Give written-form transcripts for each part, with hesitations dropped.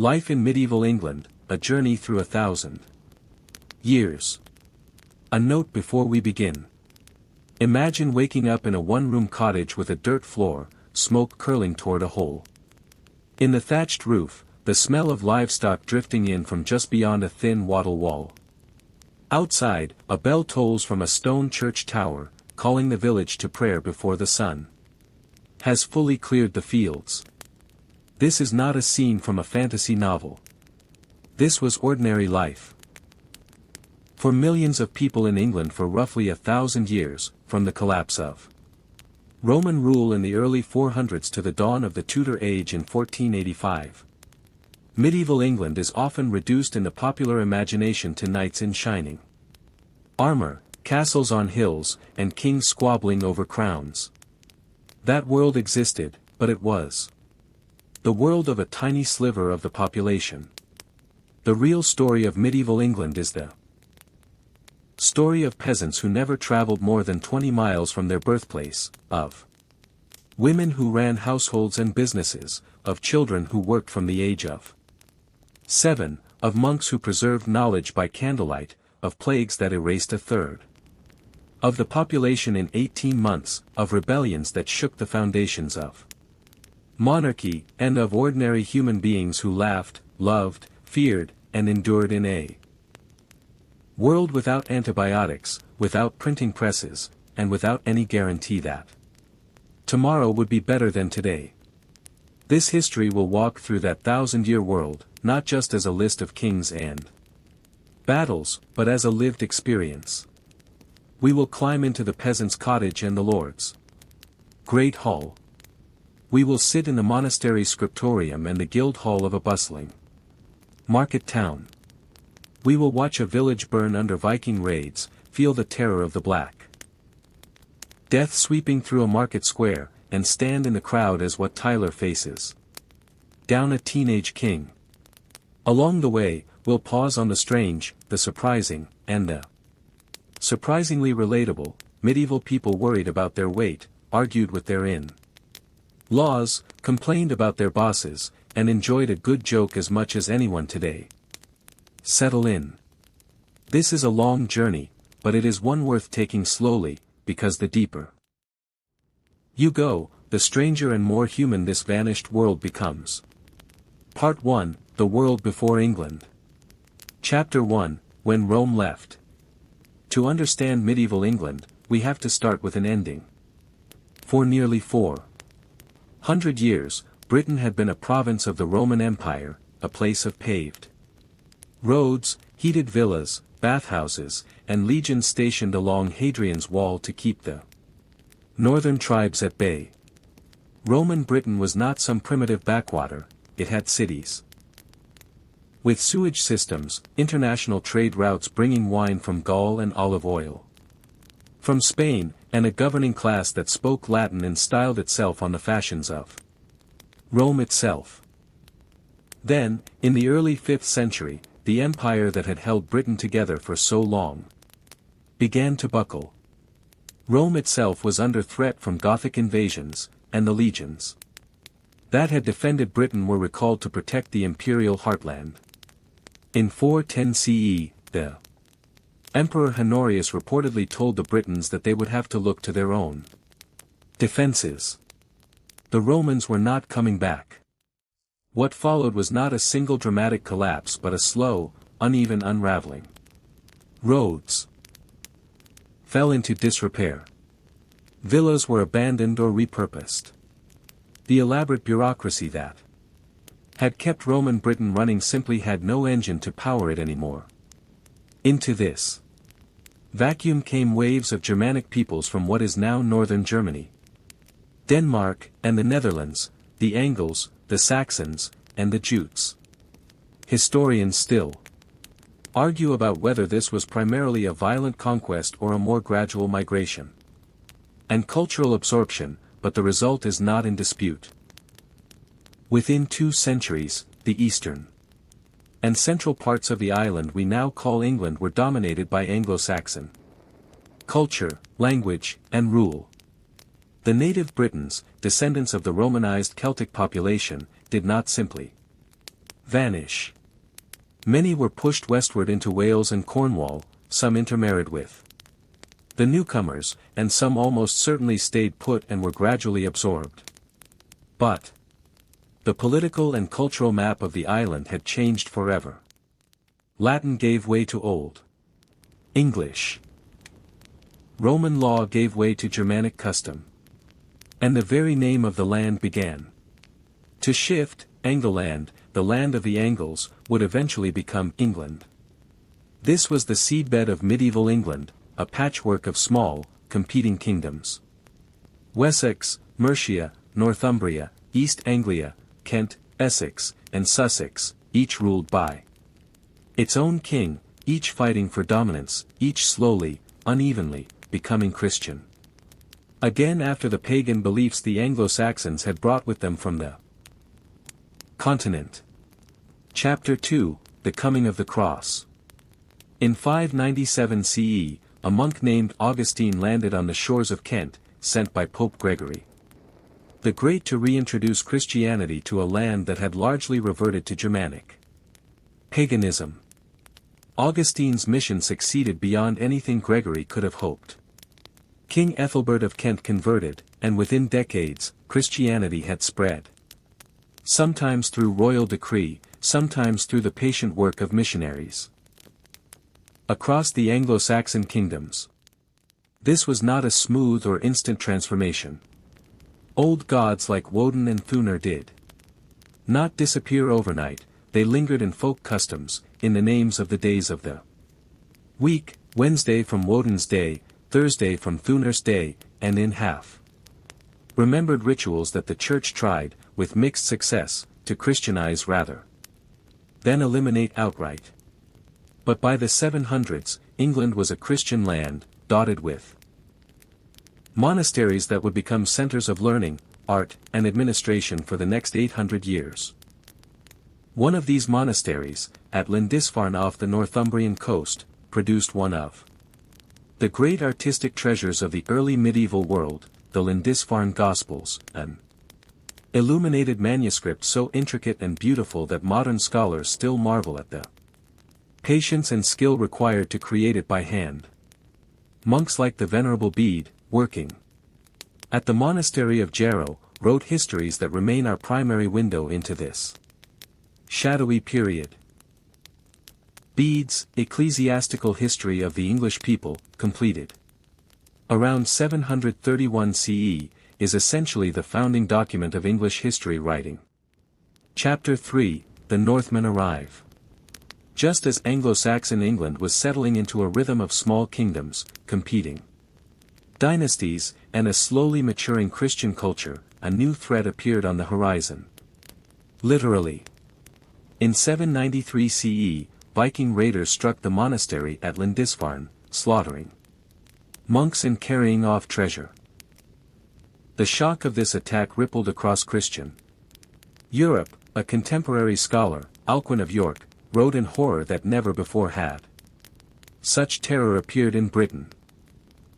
Life in Medieval England, a journey through 1,000 years. A note before we begin. Imagine waking up in a one-room cottage with a dirt floor, smoke curling toward a hole in the thatched roof, the smell of livestock drifting in from just beyond a thin wattle wall. Outside, a bell tolls from a stone church tower, calling the village to prayer before the sun has fully cleared the fields. This is not a scene from a fantasy novel. This was ordinary life for millions of people in England for roughly 1,000 years, from the collapse of Roman rule in the early 400s to the dawn of the Tudor Age in 1485. Medieval England is often reduced in the popular imagination to knights in shining armor, castles on hills, and kings squabbling over crowns. That world existed, but it was the world of a tiny sliver of the population. The real story of medieval England is the story of peasants who never traveled more than 20 miles from their birthplace, of women who ran households and businesses, of children who worked from the age of 7, of monks who preserved knowledge by candlelight, of plagues that erased a third of the population in 18 months, of rebellions that shook the foundations of monarchy, and of ordinary human beings who laughed, loved, feared, and endured in a world without antibiotics, without printing presses, and without any guarantee that tomorrow would be better than today. This history will walk through that 1,000-year world, not just as a list of kings and battles, but as a lived experience. We will climb into the peasant's cottage and the lord's great hall. We will sit in the monastery's scriptorium and the guild hall of a bustling market town. We will watch a village burn under Viking raids, feel the terror of the Black Death sweeping through a market square, and stand in the crowd as what Tyler faces down a teenage king. Along the way, we'll pause on the strange, the surprising, and the surprisingly relatable. Medieval people worried about their weight, argued with their in-laws, complained about their bosses, and enjoyed a good joke as much as anyone today. Settle in. This is a long journey, but it is one worth taking slowly, because the deeper you go, the stranger and more human this vanished world becomes. Part 1, The World Before England. Chapter 1, When Rome Left. To understand medieval England, we have to start with an ending. For nearly 400 years, Britain had been a province of the Roman Empire, a place of paved roads, heated villas, bathhouses, and legions stationed along Hadrian's Wall to keep the northern tribes at bay. Roman Britain was not some primitive backwater, it had cities with sewage systems, international trade routes bringing wine from Gaul and olive oil from Spain, and a governing class that spoke Latin and styled itself on the fashions of Rome itself. Then, in the early 5th century, the empire that had held Britain together for so long began to buckle. Rome itself was under threat from Gothic invasions, and the legions that had defended Britain were recalled to protect the imperial heartland. In 410 CE, the Emperor Honorius reportedly told the Britons that they would have to look to their own defenses. The Romans were not coming back. What followed was not a single dramatic collapse but a slow, uneven unraveling. Roads fell into disrepair. Villas were abandoned or repurposed. The elaborate bureaucracy that had kept Roman Britain running simply had no engine to power it anymore. Into this vacuum came waves of Germanic peoples from what is now northern Germany, Denmark, and the Netherlands, the Angles, the Saxons, and the Jutes. Historians still argue about whether this was primarily a violent conquest or a more gradual migration and cultural absorption, but the result is not in dispute. Within 2 centuries, the eastern and central parts of the island we now call England were dominated by Anglo-Saxon culture, language, and rule. The native Britons, descendants of the Romanized Celtic population, did not simply vanish. Many were pushed westward into Wales and Cornwall, some intermarried with the newcomers, and some almost certainly stayed put and were gradually absorbed. But the political and cultural map of the island had changed forever. Latin gave way to Old English. Roman law gave way to Germanic custom. And the very name of the land began to shift. Angloland, the land of the Angles, would eventually become England. This was the seedbed of medieval England, a patchwork of small, competing kingdoms. Wessex, Mercia, Northumbria, East Anglia, Kent, Essex, and Sussex, each ruled by its own king, each fighting for dominance, each slowly, unevenly, becoming Christian. Again after the pagan beliefs the Anglo-Saxons had brought with them from the continent. Chapter 2, The Coming of the Cross. In 597 CE, a monk named Augustine landed on the shores of Kent, sent by Pope Gregory the Great to reintroduce Christianity to a land that had largely reverted to Germanic paganism. Augustine's mission succeeded beyond anything Gregory could have hoped. King Ethelbert of Kent converted, and within decades, Christianity had spread. Sometimes through royal decree, sometimes through the patient work of missionaries across the Anglo-Saxon kingdoms. This was not a smooth or instant transformation. Old gods like Woden and Thunor did not disappear overnight, they lingered in folk customs, in the names of the days of the week, Wednesday from Woden's day, Thursday from Thunor's day, and in half remembered rituals that the church tried, with mixed success, to Christianize rather than eliminate outright. But by the 700s, England was a Christian land, dotted with monasteries that would become centers of learning, art, and administration for the next 800 years. One of these monasteries, at Lindisfarne off the Northumbrian coast, produced one of the great artistic treasures of the early medieval world, the Lindisfarne Gospels, an illuminated manuscript so intricate and beautiful that modern scholars still marvel at the patience and skill required to create it by hand. Monks like the Venerable Bede, working at the monastery of Jarrow, wrote histories that remain our primary window into this shadowy period. Bede's Ecclesiastical History of the English People, completed around 731 CE, is essentially the founding document of English history writing. Chapter 3, The Northmen Arrive. Just as Anglo-Saxon England was settling into a rhythm of small kingdoms, competing dynasties, and a slowly maturing Christian culture, a new threat appeared on the horizon. Literally. In 793 CE, Viking raiders struck the monastery at Lindisfarne, slaughtering monks and carrying off treasure. The shock of this attack rippled across Christian Europe. A contemporary scholar, Alcuin of York, wrote in horror that never before had such terror appeared in Britain.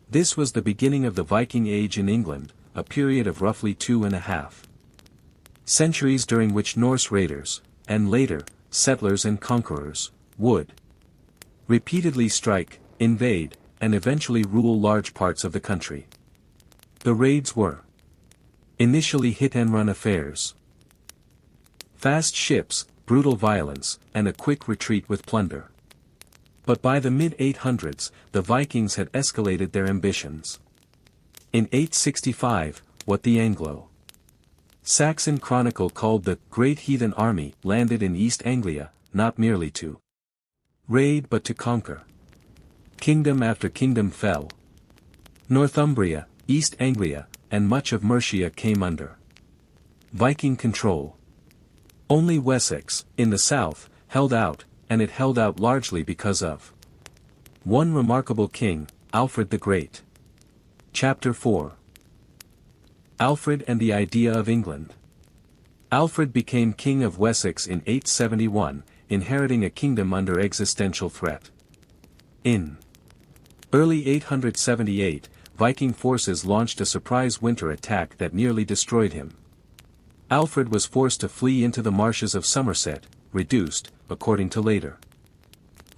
This was the beginning of the Viking Age in England, a period of roughly 2.5 centuries during which Norse raiders, and later, settlers and conquerors, would repeatedly strike, invade, and eventually rule large parts of the country. The raids were initially hit-and-run affairs. Fast ships, brutal violence, and a quick retreat with plunder. But by the mid-800s, the Vikings had escalated their ambitions. In 865, what the Anglo-Saxon Chronicle called the Great Heathen Army landed in East Anglia, not merely to raid but to conquer. Kingdom after kingdom fell. Northumbria, East Anglia, and much of Mercia came under Viking control. Only Wessex, in the south, held out, and it held out largely because of one remarkable king, Alfred the Great. Chapter 4. Alfred and the Idea of England. Alfred became King of Wessex in 871, inheriting a kingdom under existential threat. In early 878, Viking forces launched a surprise winter attack that nearly destroyed him. Alfred was forced to flee into the marshes of Somerset, reduced, according to later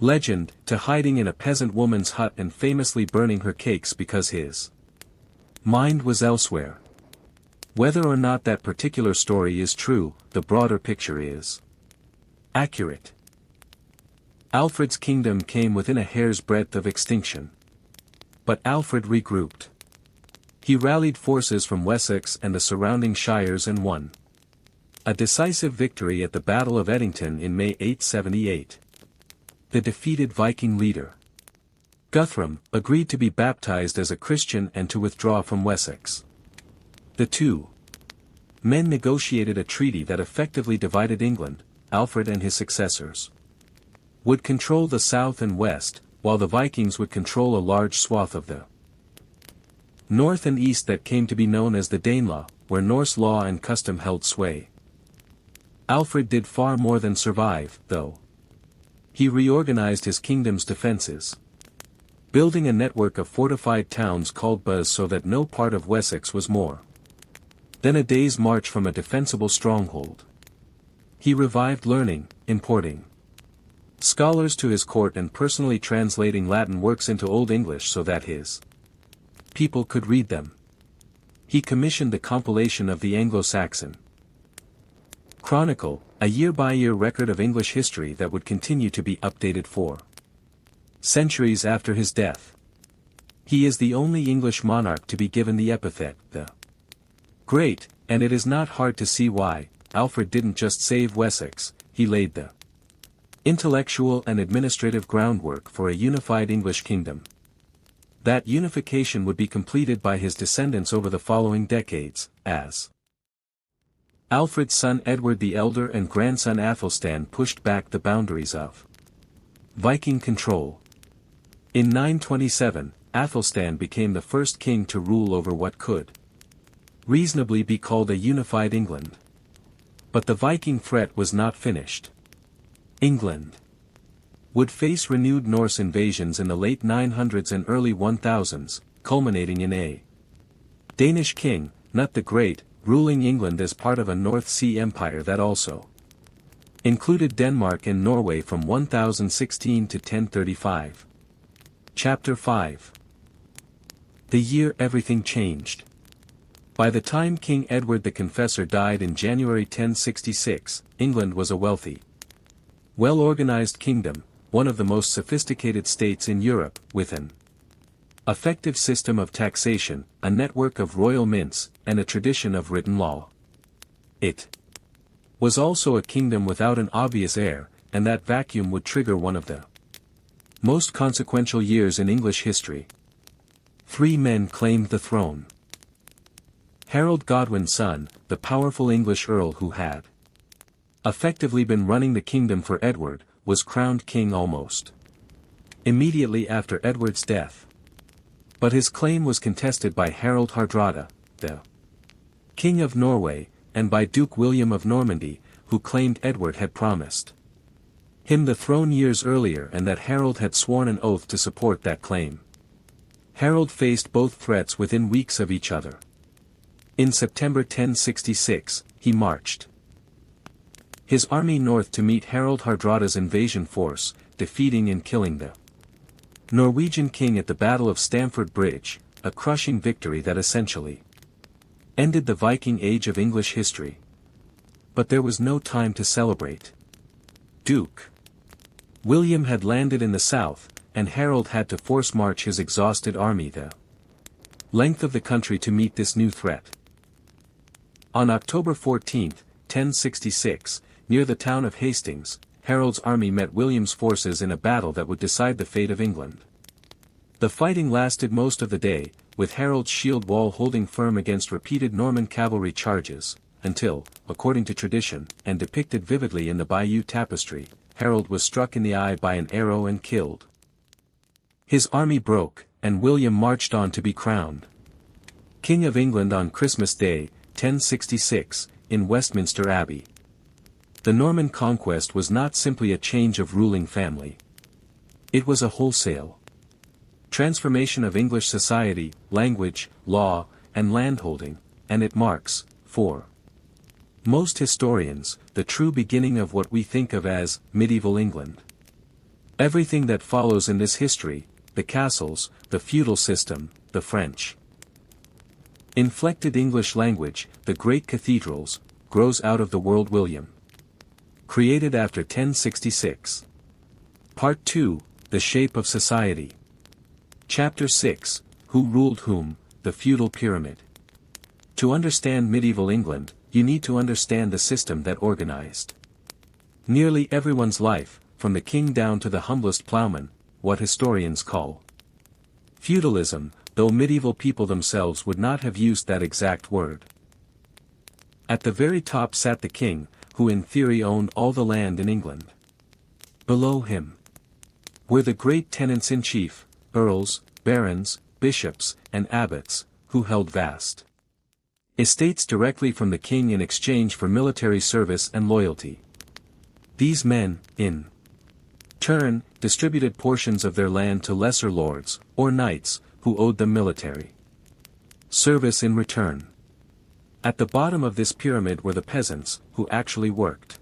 legend, to hiding in a peasant woman's hut and famously burning her cakes because his mind was elsewhere. Whether or not that particular story is true, the broader picture is accurate. Alfred's kingdom came within a hair's breadth of extinction. But Alfred regrouped. He rallied forces from Wessex and the surrounding shires and won a decisive victory at the Battle of Edington in May 878. The defeated Viking leader, Guthrum, agreed to be baptized as a Christian and to withdraw from Wessex. The two men negotiated a treaty that effectively divided England. Alfred and his successors would control the south and west, while the Vikings would control a large swath of the north and east that came to be known as the Danelaw, where Norse law and custom held sway. Alfred did far more than survive, though. He reorganized his kingdom's defenses, building a network of fortified towns called Buzz so that no part of Wessex was more than a day's march from a defensible stronghold. He revived learning, importing scholars to his court and personally translating Latin works into Old English so that his people could read them. He commissioned the compilation of the Anglo-Saxon Chronicle, a year-by-year record of English history that would continue to be updated for centuries after his death. He is the only English monarch to be given the epithet, the Great, and it is not hard to see why. Alfred didn't just save Wessex, he laid the intellectual and administrative groundwork for a unified English kingdom. That unification would be completed by his descendants over the following decades, as Alfred's son Edward the Elder and grandson Athelstan pushed back the boundaries of Viking control. In 927, Athelstan became the first king to rule over what could reasonably be called a unified England. But the Viking threat was not finished. England would face renewed Norse invasions in the late 900s and early 1000s, culminating in a Danish king, Knut the Great, ruling England as part of a North Sea empire that also included Denmark and Norway from 1016 to 1035. Chapter 5. The year everything changed. By the time King Edward the Confessor died in January 1066, England was a wealthy, well-organized kingdom, one of the most sophisticated states in Europe, with an effective system of taxation, a network of royal mints, and a tradition of written law. It was also a kingdom without an obvious heir, and that vacuum would trigger one of the most consequential years in English history. 3 men claimed the throne. Harold Godwin's son, the powerful English earl who had effectively been running the kingdom for Edward, was crowned king almost immediately after Edward's death. But his claim was contested by Harald Hardrada, the King of Norway, and by Duke William of Normandy, who claimed Edward had promised him the throne years earlier and that Harold had sworn an oath to support that claim. Harold faced both threats within weeks of each other. In September 1066, he marched his army north to meet Harald Hardrada's invasion force, defeating and killing the Norwegian king at the Battle of Stamford Bridge, a crushing victory that essentially ended the Viking Age of English history. But there was no time to celebrate. Duke William had landed in the south, and Harold had to force march his exhausted army the length of the country to meet this new threat. On October 14, 1066, near the town of Hastings, Harold's army met William's forces in a battle that would decide the fate of England. The fighting lasted most of the day, with Harold's shield wall holding firm against repeated Norman cavalry charges, until, according to tradition, and depicted vividly in the Bayeux Tapestry, Harold was struck in the eye by an arrow and killed. His army broke, and William marched on to be crowned King of England on Christmas Day, 1066, in Westminster Abbey. The Norman Conquest was not simply a change of ruling family. It was a wholesale transformation of English society, language, law, and landholding, and it marks, for Most historians, the true beginning of what we think of as medieval England. Everything that follows in this history, the castles, the feudal system, the French inflected English language, the great cathedrals, grows out of the world William created after 1066. Part 2, The Shape of Society. Chapter 6, Who Ruled Whom, the Feudal Pyramid. To understand medieval England, you need to understand the system that organized nearly everyone's life, from the king down to the humblest plowman, what historians call feudalism, though medieval people themselves would not have used that exact word. At the very top sat the king, who in theory owned all the land in England. Below him were the great tenants-in-chief, earls, barons, bishops, and abbots, who held vast estates directly from the king in exchange for military service and loyalty. These men, in turn, distributed portions of their land to lesser lords, or knights, who owed them military service in return. At the bottom of this pyramid were the peasants, who actually worked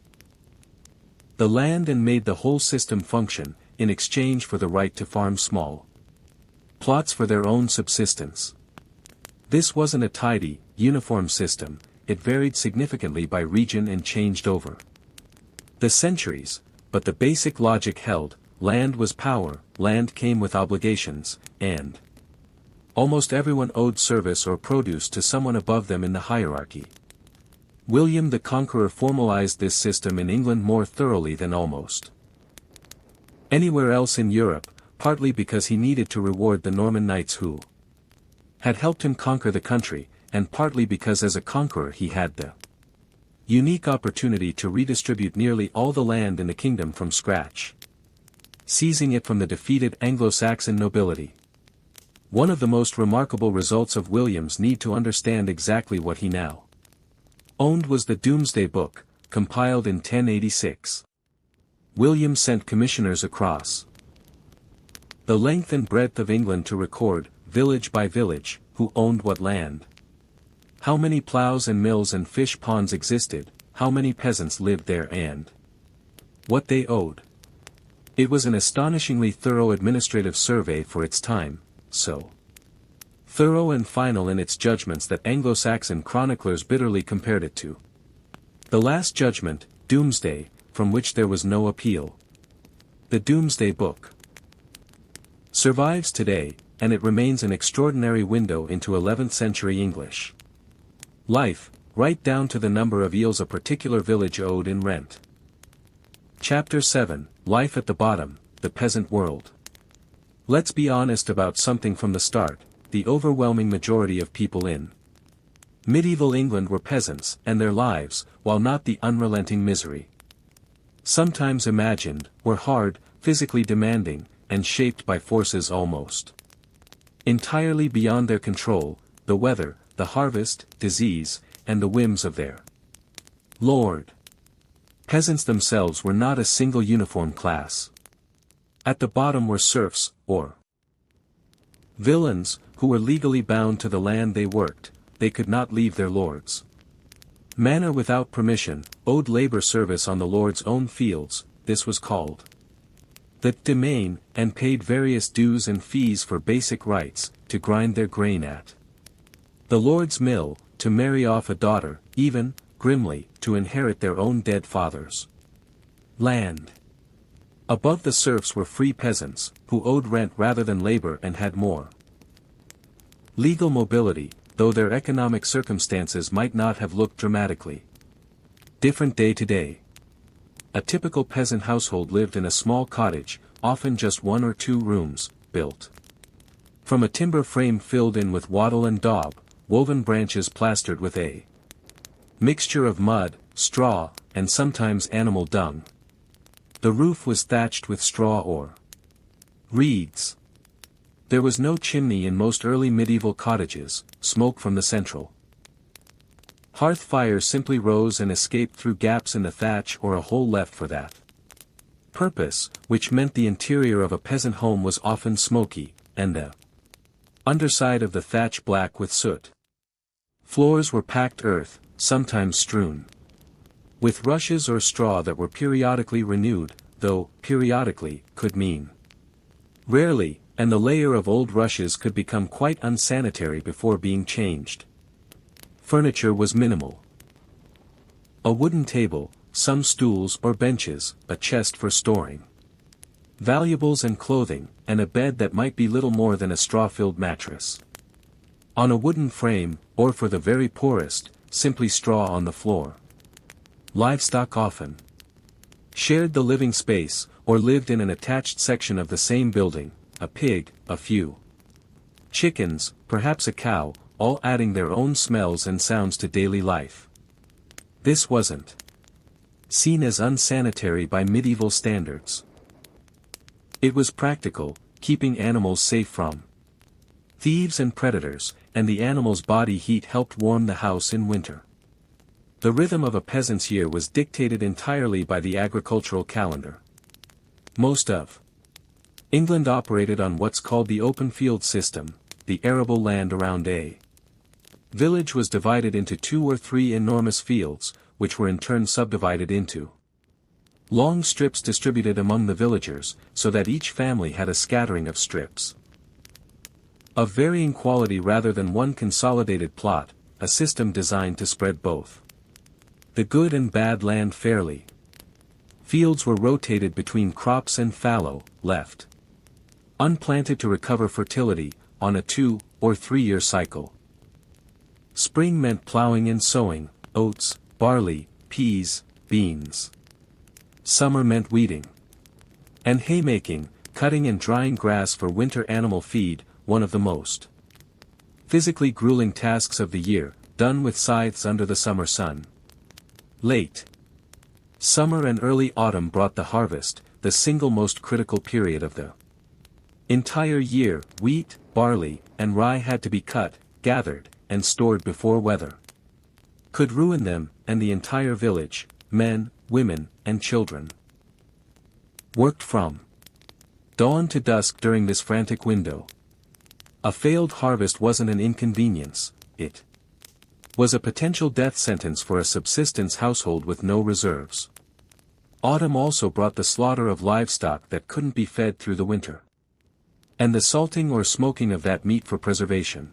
the land and made the whole system function, in exchange for the right to farm small plots for their own subsistence. This wasn't a tidy, uniform system, it varied significantly by region and changed over the centuries, but the basic logic held: land was power, land came with obligations, and almost everyone owed service or produce to someone above them in the hierarchy. William the Conqueror formalized this system in England more thoroughly than almost anywhere else in Europe, partly because he needed to reward the Norman knights who had helped him conquer the country, and partly because as a conqueror he had the unique opportunity to redistribute nearly all the land in the kingdom from scratch, seizing it from the defeated Anglo-Saxon nobility. One of the most remarkable results of William's need to understand exactly what he now owned was the Domesday Book, compiled in 1086. William sent commissioners across the length and breadth of England to record, village by village, who owned what land, how many ploughs and mills and fish ponds existed, how many peasants lived there, and what they owed. It was an astonishingly thorough administrative survey for its time, so thorough and final in its judgments that Anglo-Saxon chroniclers bitterly compared it to the Last Judgment, Doomsday, from which there was no appeal. The Domesday Book survives today, and it remains an extraordinary window into 11th century English life, right down to the number of eels a particular village owed in rent. Chapter 7, Life at the Bottom, the Peasant World. Let's be honest about something from the start: the overwhelming majority of people in medieval England were peasants, and their lives, while not the unrelenting misery sometimes imagined, were hard, physically demanding, and shaped by forces almost entirely beyond their control: the weather, the harvest, disease, and the whims of their lord. Peasants themselves were not a single uniform class. At the bottom were serfs, or villains, who were legally bound to the land they worked. They could not leave their lords' manor without permission, owed labor service on the lord's own fields, this was called the domain, and paid various dues and fees for basic rights, to grind their grain at the lord's mill, to marry off a daughter, even, grimly, to inherit their own dead father's land. Above the serfs were free peasants, who owed rent rather than labor and had more legal mobility, though their economic circumstances might not have looked dramatically different day to day. A typical peasant household lived in a small cottage, often just 1 or 2 rooms, built from a timber frame filled in with wattle and daub, woven branches plastered with a mixture of mud, straw, and sometimes animal dung. The roof was thatched with straw or reeds. There was no chimney in most early medieval cottages, smoke from the central hearth fire simply rose and escaped through gaps in the thatch or a hole left for that purpose, which meant the interior of a peasant home was often smoky, and the underside of the thatch black with soot. Floors were packed earth, sometimes strewn with rushes or straw that were periodically renewed, though periodically could mean rarely, and the layer of old rushes could become quite unsanitary before being changed. Furniture was minimal. A wooden table, some stools or benches, a chest for storing valuables and clothing, and a bed that might be little more than a straw-filled mattress on a wooden frame, or for the very poorest, simply straw on the floor. Livestock often shared the living space, or lived in an attached section of the same building, a pig, a few chickens, perhaps a cow, all adding their own smells and sounds to daily life. This wasn't seen as unsanitary by medieval standards. It was practical, keeping animals safe from thieves and predators, and the animal's body heat helped warm the house in winter. The rhythm of a peasant's year was dictated entirely by the agricultural calendar. Most of England operated on what's called the open field system. The arable land around a village was divided into 2 or 3 enormous fields, which were in turn subdivided into long strips distributed among the villagers, so that each family had a scattering of strips of varying quality rather than one consolidated plot, a system designed to spread both the good and bad land fairly. Fields were rotated between crops and fallow, left unplanted to recover fertility, on a 2 or 3 year cycle. Spring meant plowing and sowing, oats, barley, peas, beans. Summer meant weeding and haymaking, cutting and drying grass for winter animal feed, one of the most physically grueling tasks of the year, done with scythes under the summer sun. Late summer and early autumn brought the harvest, the single most critical period of the entire year. Wheat, barley, and rye had to be cut, gathered, and stored before weather could ruin them, and the entire village, men, women, and children, worked from dawn to dusk during this frantic window. A failed harvest wasn't an inconvenience, it was a potential death sentence for a subsistence household with no reserves. Autumn also brought the slaughter of livestock that couldn't be fed through the winter, and the salting or smoking of that meat for preservation.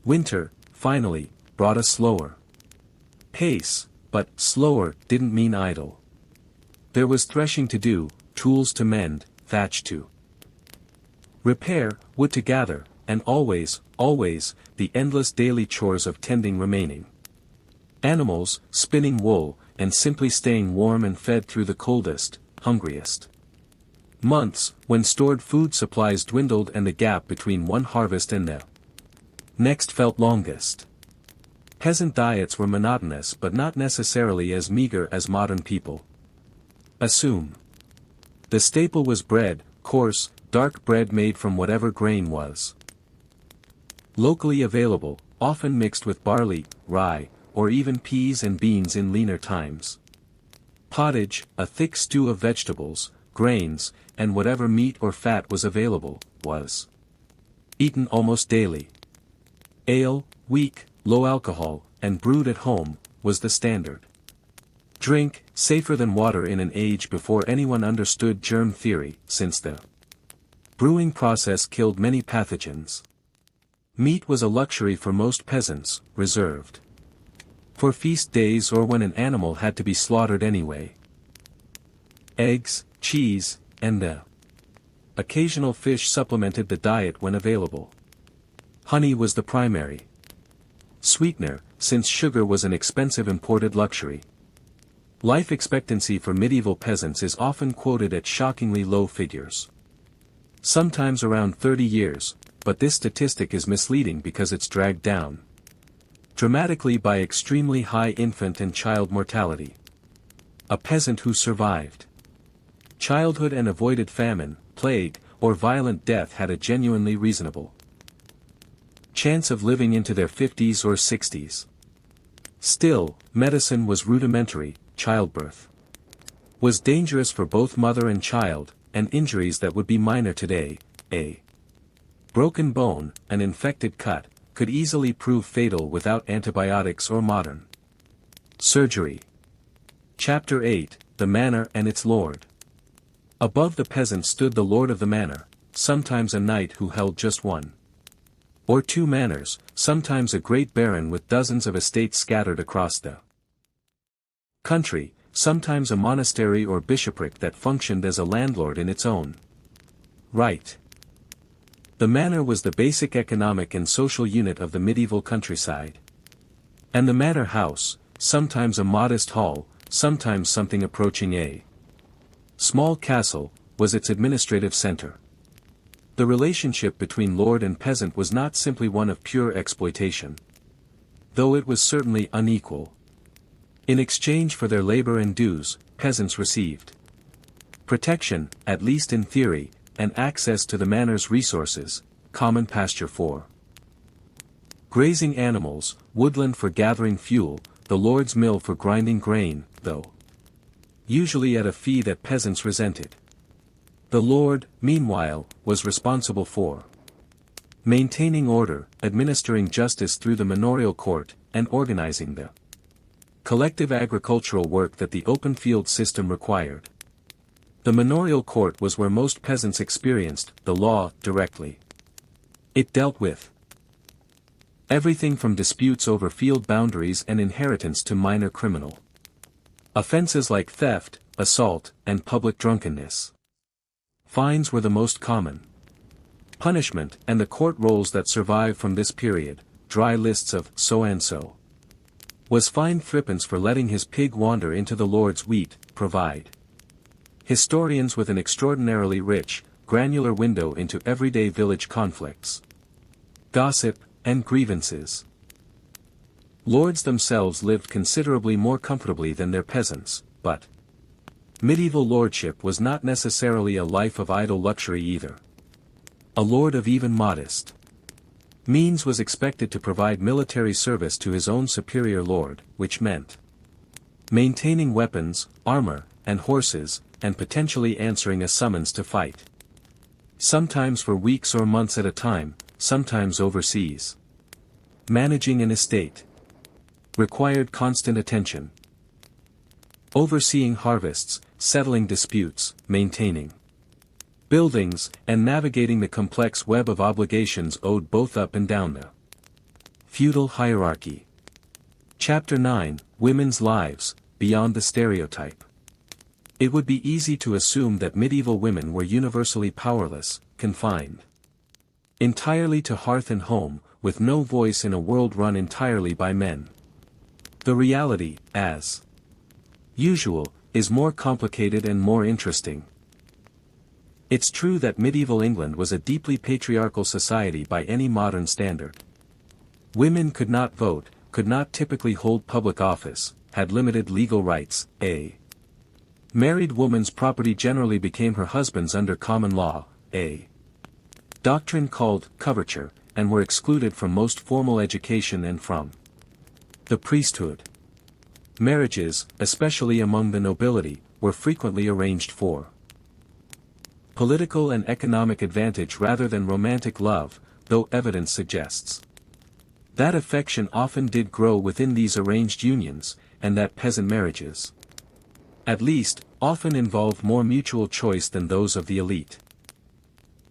Winter, finally, brought a slower pace, but slower didn't mean idle. There was threshing to do, tools to mend, thatch to repair, wood to gather, and always, the endless daily chores of tending remaining animals, spinning wool, and simply staying warm and fed through the coldest, hungriest months, when stored food supplies dwindled and the gap between one harvest and the next felt longest. Peasant diets were monotonous but not necessarily as meager as modern people assume. The staple was bread, coarse, dark bread made from whatever grain was locally available, often mixed with barley, rye, or even peas and beans in leaner times. Pottage, a thick stew of vegetables, grains, and whatever meat or fat was available, was eaten almost daily. Ale, weak, low alcohol, and brewed at home, was the standard drink, safer than water in an age before anyone understood germ theory, since the brewing process killed many pathogens. Meat was a luxury for most peasants, reserved for feast days or when an animal had to be slaughtered anyway. Eggs, cheese, and the occasional fish supplemented the diet when available. Honey was the primary sweetener, since sugar was an expensive imported luxury. Life expectancy for medieval peasants is often quoted at shockingly low figures. Sometimes around 30 years, but this statistic is misleading because it's dragged down dramatically by extremely high infant and child mortality. A peasant who survived childhood and avoided famine, plague, or violent death had a genuinely reasonable chance of living into their 50s or 60s. Still, medicine was rudimentary. Childbirth was dangerous for both mother and child, and injuries that would be minor today, a broken bone, an infected cut, could easily prove fatal without antibiotics or modern surgery. Chapter 8, The Manor and its Lord. Above the peasant stood the lord of the manor, sometimes a knight who held just one or two manors, sometimes a great baron with dozens of estates scattered across the country, sometimes a monastery or bishopric that functioned as a landlord in its own right. The manor was the basic economic and social unit of the medieval countryside. And the manor house, sometimes a modest hall, sometimes something approaching a small castle, was its administrative center. The relationship between lord and peasant was not simply one of pure exploitation, though it was certainly unequal. In exchange for their labor and dues, peasants received protection, at least in theory, and access to the manor's resources, common pasture for grazing animals, woodland for gathering fuel, the lord's mill for grinding grain, though usually at a fee that peasants resented. The lord, meanwhile, was responsible for maintaining order, administering justice through the manorial court, and organizing the collective agricultural work that the open field system required. The manorial court was where most peasants experienced the law directly. It dealt with everything from disputes over field boundaries and inheritance to minor criminal offenses like theft, assault, and public drunkenness. Fines were the most common punishment, and the court rolls that survive from this period, dry lists of so-and-so was fined threepence for letting his pig wander into the lord's wheat, provide historians with an extraordinarily rich, granular window into everyday village conflicts, gossip, and grievances. Lords themselves lived considerably more comfortably than their peasants, but medieval lordship was not necessarily a life of idle luxury either. A lord of even modest means was expected to provide military service to his own superior lord, which meant maintaining weapons, armor, and horses, and potentially answering a summons to fight. Sometimes for weeks or months at a time, sometimes overseas. Managing an estate required constant attention. Overseeing harvests, settling disputes, maintaining buildings, and navigating the complex web of obligations owed both up and down the feudal hierarchy. Chapter 9, Women's Lives, Beyond the Stereotype. It would be easy to assume that medieval women were universally powerless, confined entirely to hearth and home, with no voice in a world run entirely by men. The reality, as usual, is more complicated and more interesting. It's true that medieval England was a deeply patriarchal society by any modern standard. Women could not vote, could not typically hold public office, had limited legal rights. A married woman's property generally became her husband's under common law, a doctrine called coverture, and were excluded from most formal education and from the priesthood. Marriages, especially among the nobility, were frequently arranged for political and economic advantage rather than romantic love, though evidence suggests that affection often did grow within these arranged unions, and that peasant marriages, at least, often involved more mutual choice than those of the elite.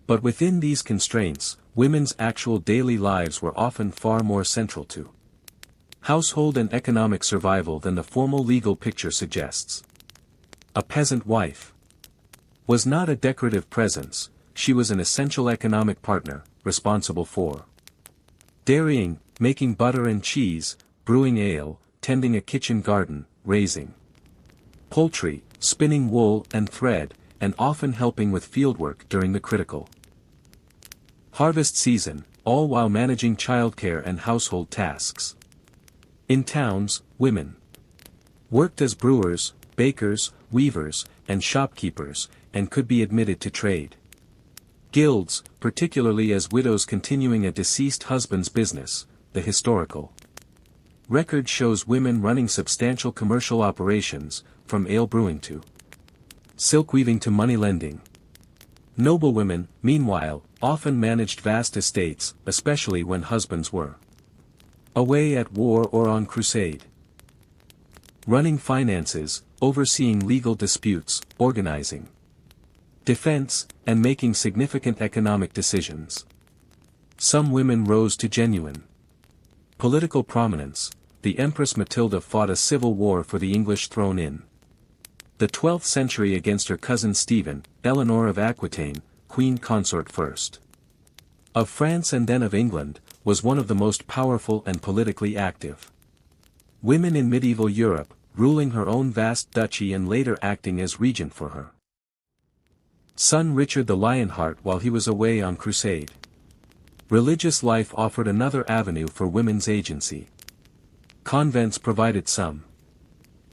But within these constraints, women's actual daily lives were often far more central to household and economic survival than the formal legal picture suggests. A peasant wife was not a decorative presence, she was an essential economic partner, responsible for dairying, making butter and cheese, brewing ale, tending a kitchen garden, raising poultry, spinning wool and thread, and often helping with fieldwork during the critical harvest season, all while managing childcare and household tasks. In towns, women worked as brewers, bakers, weavers, and shopkeepers, and could be admitted to trade guilds, particularly as widows continuing a deceased husband's business. The historical record shows women running substantial commercial operations, from ale brewing to silk weaving to money lending. Noblewomen, meanwhile, often managed vast estates, especially when husbands were away at war or on crusade. running finances, overseeing legal disputes, organizing defense, and making significant economic decisions. Some women rose to genuine political prominence. The Empress Matilda fought a civil war for the English throne in the 12th century against her cousin Stephen, Eleanor of Aquitaine, Queen Consort first of France and then of England, was one of the most powerful and politically active women in medieval Europe, ruling her own vast duchy and later acting as regent for her son Richard the Lionheart while he was away on crusade. Religious life offered another avenue for women's agency. Convents provided some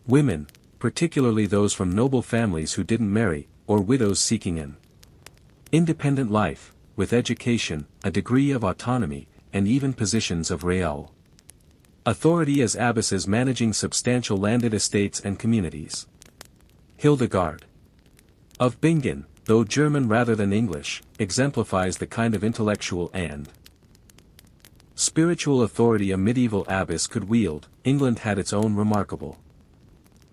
women, particularly those from noble families who didn't marry, or widows seeking an independent life, with education, a degree of autonomy, and even positions of real authority as abbesses managing substantial landed estates and communities. Hildegard of Bingen, though German rather than English, exemplifies the kind of intellectual and spiritual authority a medieval abbess could wield. England had its own remarkable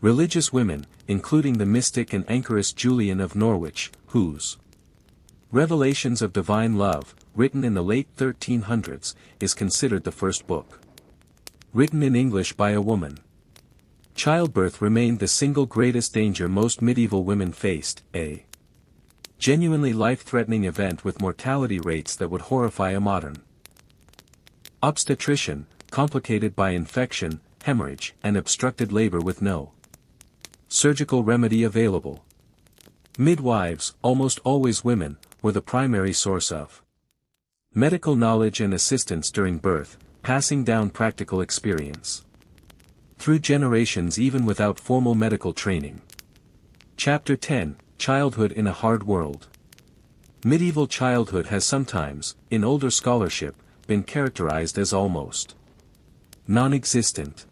religious women, including the mystic and anchoress Julian of Norwich, whose Revelations of Divine Love, written in the late 1300s, is considered the first book written in English by a woman. Childbirth remained the single greatest danger most medieval women faced, a genuinely life-threatening event with mortality rates that would horrify a modern obstetrician, complicated by infection, hemorrhage, and obstructed labor with no surgical remedy available. Midwives, almost always women, were the primary source of medical knowledge and assistance during birth, passing down practical experience through generations even without formal medical training. Chapter 10, Childhood in a Hard World. Medieval childhood has sometimes, in older scholarship, been characterized as almost non-existent.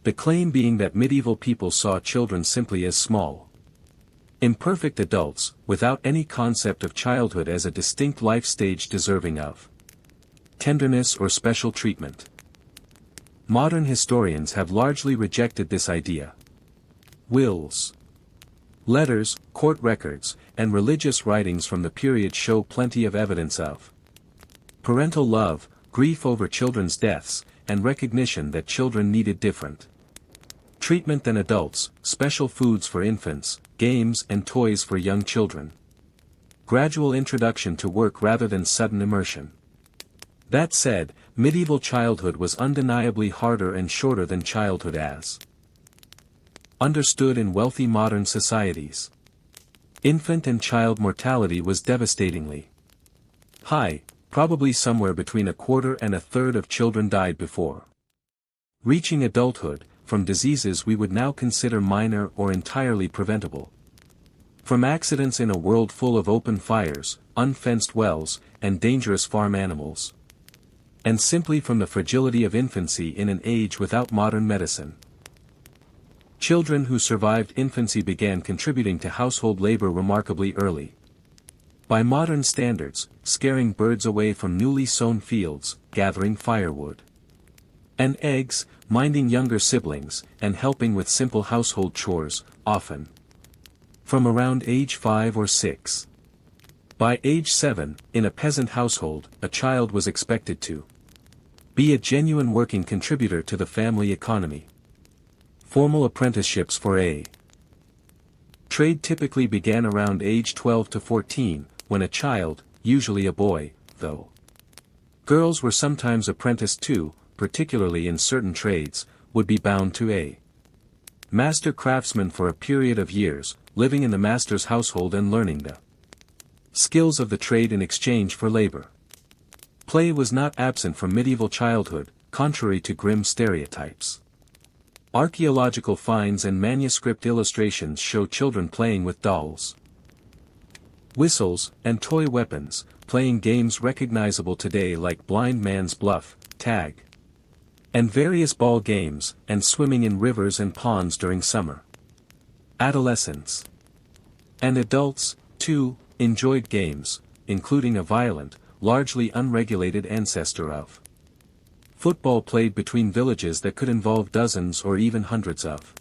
The claim being that medieval people saw children simply as small, imperfect adults, without any concept of childhood as a distinct life stage deserving of tenderness or special treatment. Modern historians have largely rejected this idea. Wills, letters, court records, and religious writings from the period show plenty of evidence of parental love, grief over children's deaths, and recognition that children needed different treatment than adults, special foods for infants, games and toys for young children. Gradual introduction to work rather than sudden immersion. That said, medieval childhood was undeniably harder and shorter than childhood as understood in wealthy modern societies. Infant and child mortality was devastatingly high, probably somewhere between a quarter and a third of children died before reaching adulthood, from diseases we would now consider minor or entirely preventable. From accidents in a world full of open fires, unfenced wells, and dangerous farm animals. And simply from the fragility of infancy in an age without modern medicine. Children who survived infancy began contributing to household labor remarkably early. By modern standards, scaring birds away from newly sown fields, gathering firewood and eggs, minding younger siblings, and helping with simple household chores, often from around age 5 or 6. By age 7, in a peasant household, a child was expected to be a genuine working contributor to the family economy. Formal apprenticeships for a trade typically began around age 12 to 14, when a child, usually a boy, though girls were sometimes apprenticed too, particularly in certain trades, would be bound to a master craftsman for a period of years, living in the master's household and learning the skills of the trade in exchange for labor. Play was not absent from medieval childhood, contrary to grim stereotypes. Archaeological finds and manuscript illustrations show children playing with dolls, whistles, and toy weapons, playing games recognizable today like blind man's bluff, tag, and various ball games, and swimming in rivers and ponds during summer. Adolescents and adults, too, enjoyed games, including a violent, largely unregulated ancestor of Football played between villages that could involve dozens or even hundreds of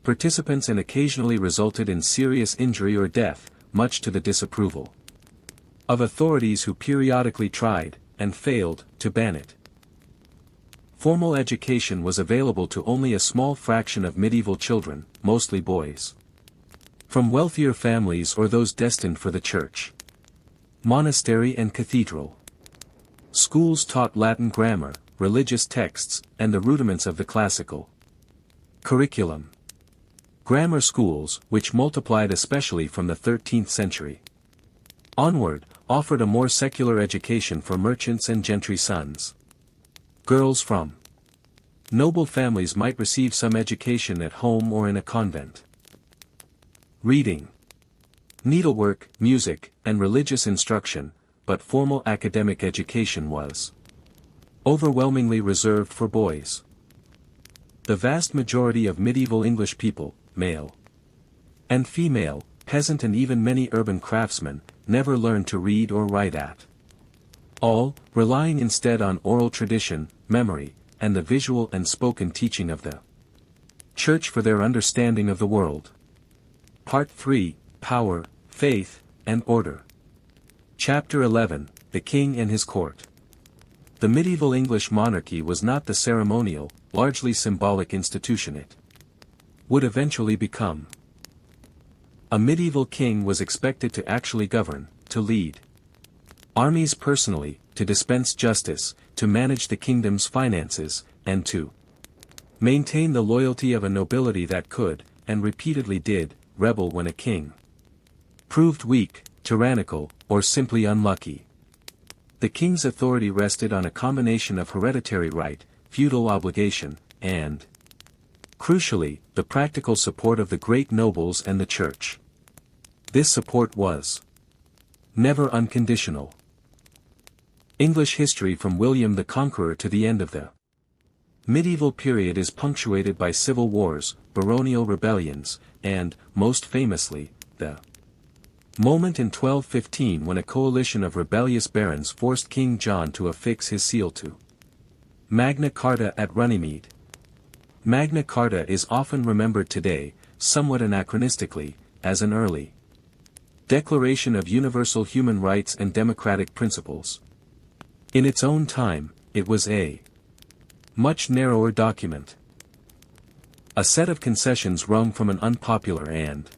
participants and occasionally resulted in serious injury or death, much to the disapproval of authorities who periodically tried, and failed, to ban it. Formal education was available to only a small fraction of medieval children, mostly boys from wealthier families or those destined for the church, monastery and cathedral. Schools taught Latin grammar, religious texts, and the rudiments of the classical curriculum. Grammar schools, which multiplied especially from the 13th century onward, offered a more secular education for merchants and gentry sons. Girls from noble families might receive some education at home or in a convent. Reading, needlework, music, and religious instruction, but formal academic education was overwhelmingly reserved for boys. The vast majority of medieval English people, male and female, peasant and even many urban craftsmen, never learned to read or write at all, relying instead on oral tradition, memory, and the visual and spoken teaching of the Church for their understanding of the world. Part 3, Power, Faith, and Order. Chapter 11, The King and His Court. The medieval English monarchy was not the ceremonial, largely symbolic institution it would eventually become. A medieval king was expected to actually govern, to lead armies personally, to dispense justice, to manage the kingdom's finances, and to maintain the loyalty of a nobility that could, and repeatedly did, rebel when a king proved weak, tyrannical, or simply unlucky. The king's authority rested on a combination of hereditary right, feudal obligation, and, crucially, the practical support of the great nobles and the church. This support was never unconditional. English history from William the Conqueror to the end of the medieval period is punctuated by civil wars, baronial rebellions, and, most famously, the moment in 1215 when a coalition of rebellious barons forced King John to affix his seal to Magna Carta at Runnymede. Magna Carta is often remembered today, somewhat anachronistically, as an early declaration of universal human rights and democratic principles. In its own time, it was a much narrower document. A set of concessions wrung from an unpopular and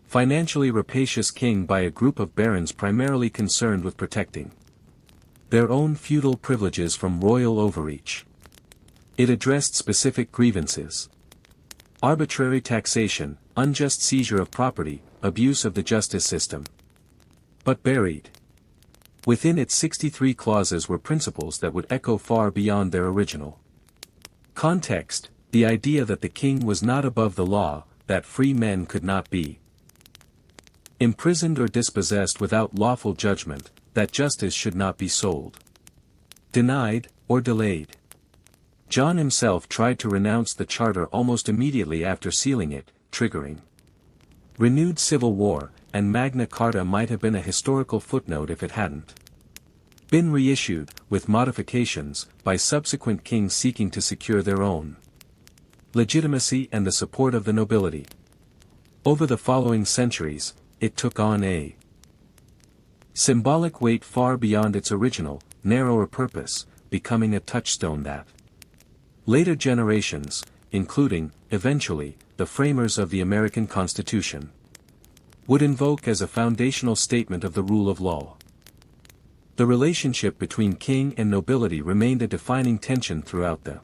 financially rapacious king by a group of barons primarily concerned with protecting their own feudal privileges from royal overreach. It addressed specific grievances: arbitrary taxation, unjust seizure of property, abuse of the justice system. But buried within its 63 clauses were principles that would echo far beyond their original context: the idea that the king was not above the law, that free men could not be imprisoned or dispossessed without lawful judgment, that justice should not be sold, denied, or delayed. John himself tried to renounce the charter almost immediately after sealing it, triggering renewed civil war, and Magna Carta might have been a historical footnote if it hadn't been reissued, with modifications, by subsequent kings seeking to secure their own legitimacy and the support of the nobility. Over the following centuries, it took on a symbolic weight far beyond its original, narrower purpose, becoming a touchstone that later generations, including, eventually, the framers of the American Constitution, would invoke as a foundational statement of the rule of law. The relationship between king and nobility remained a defining tension throughout the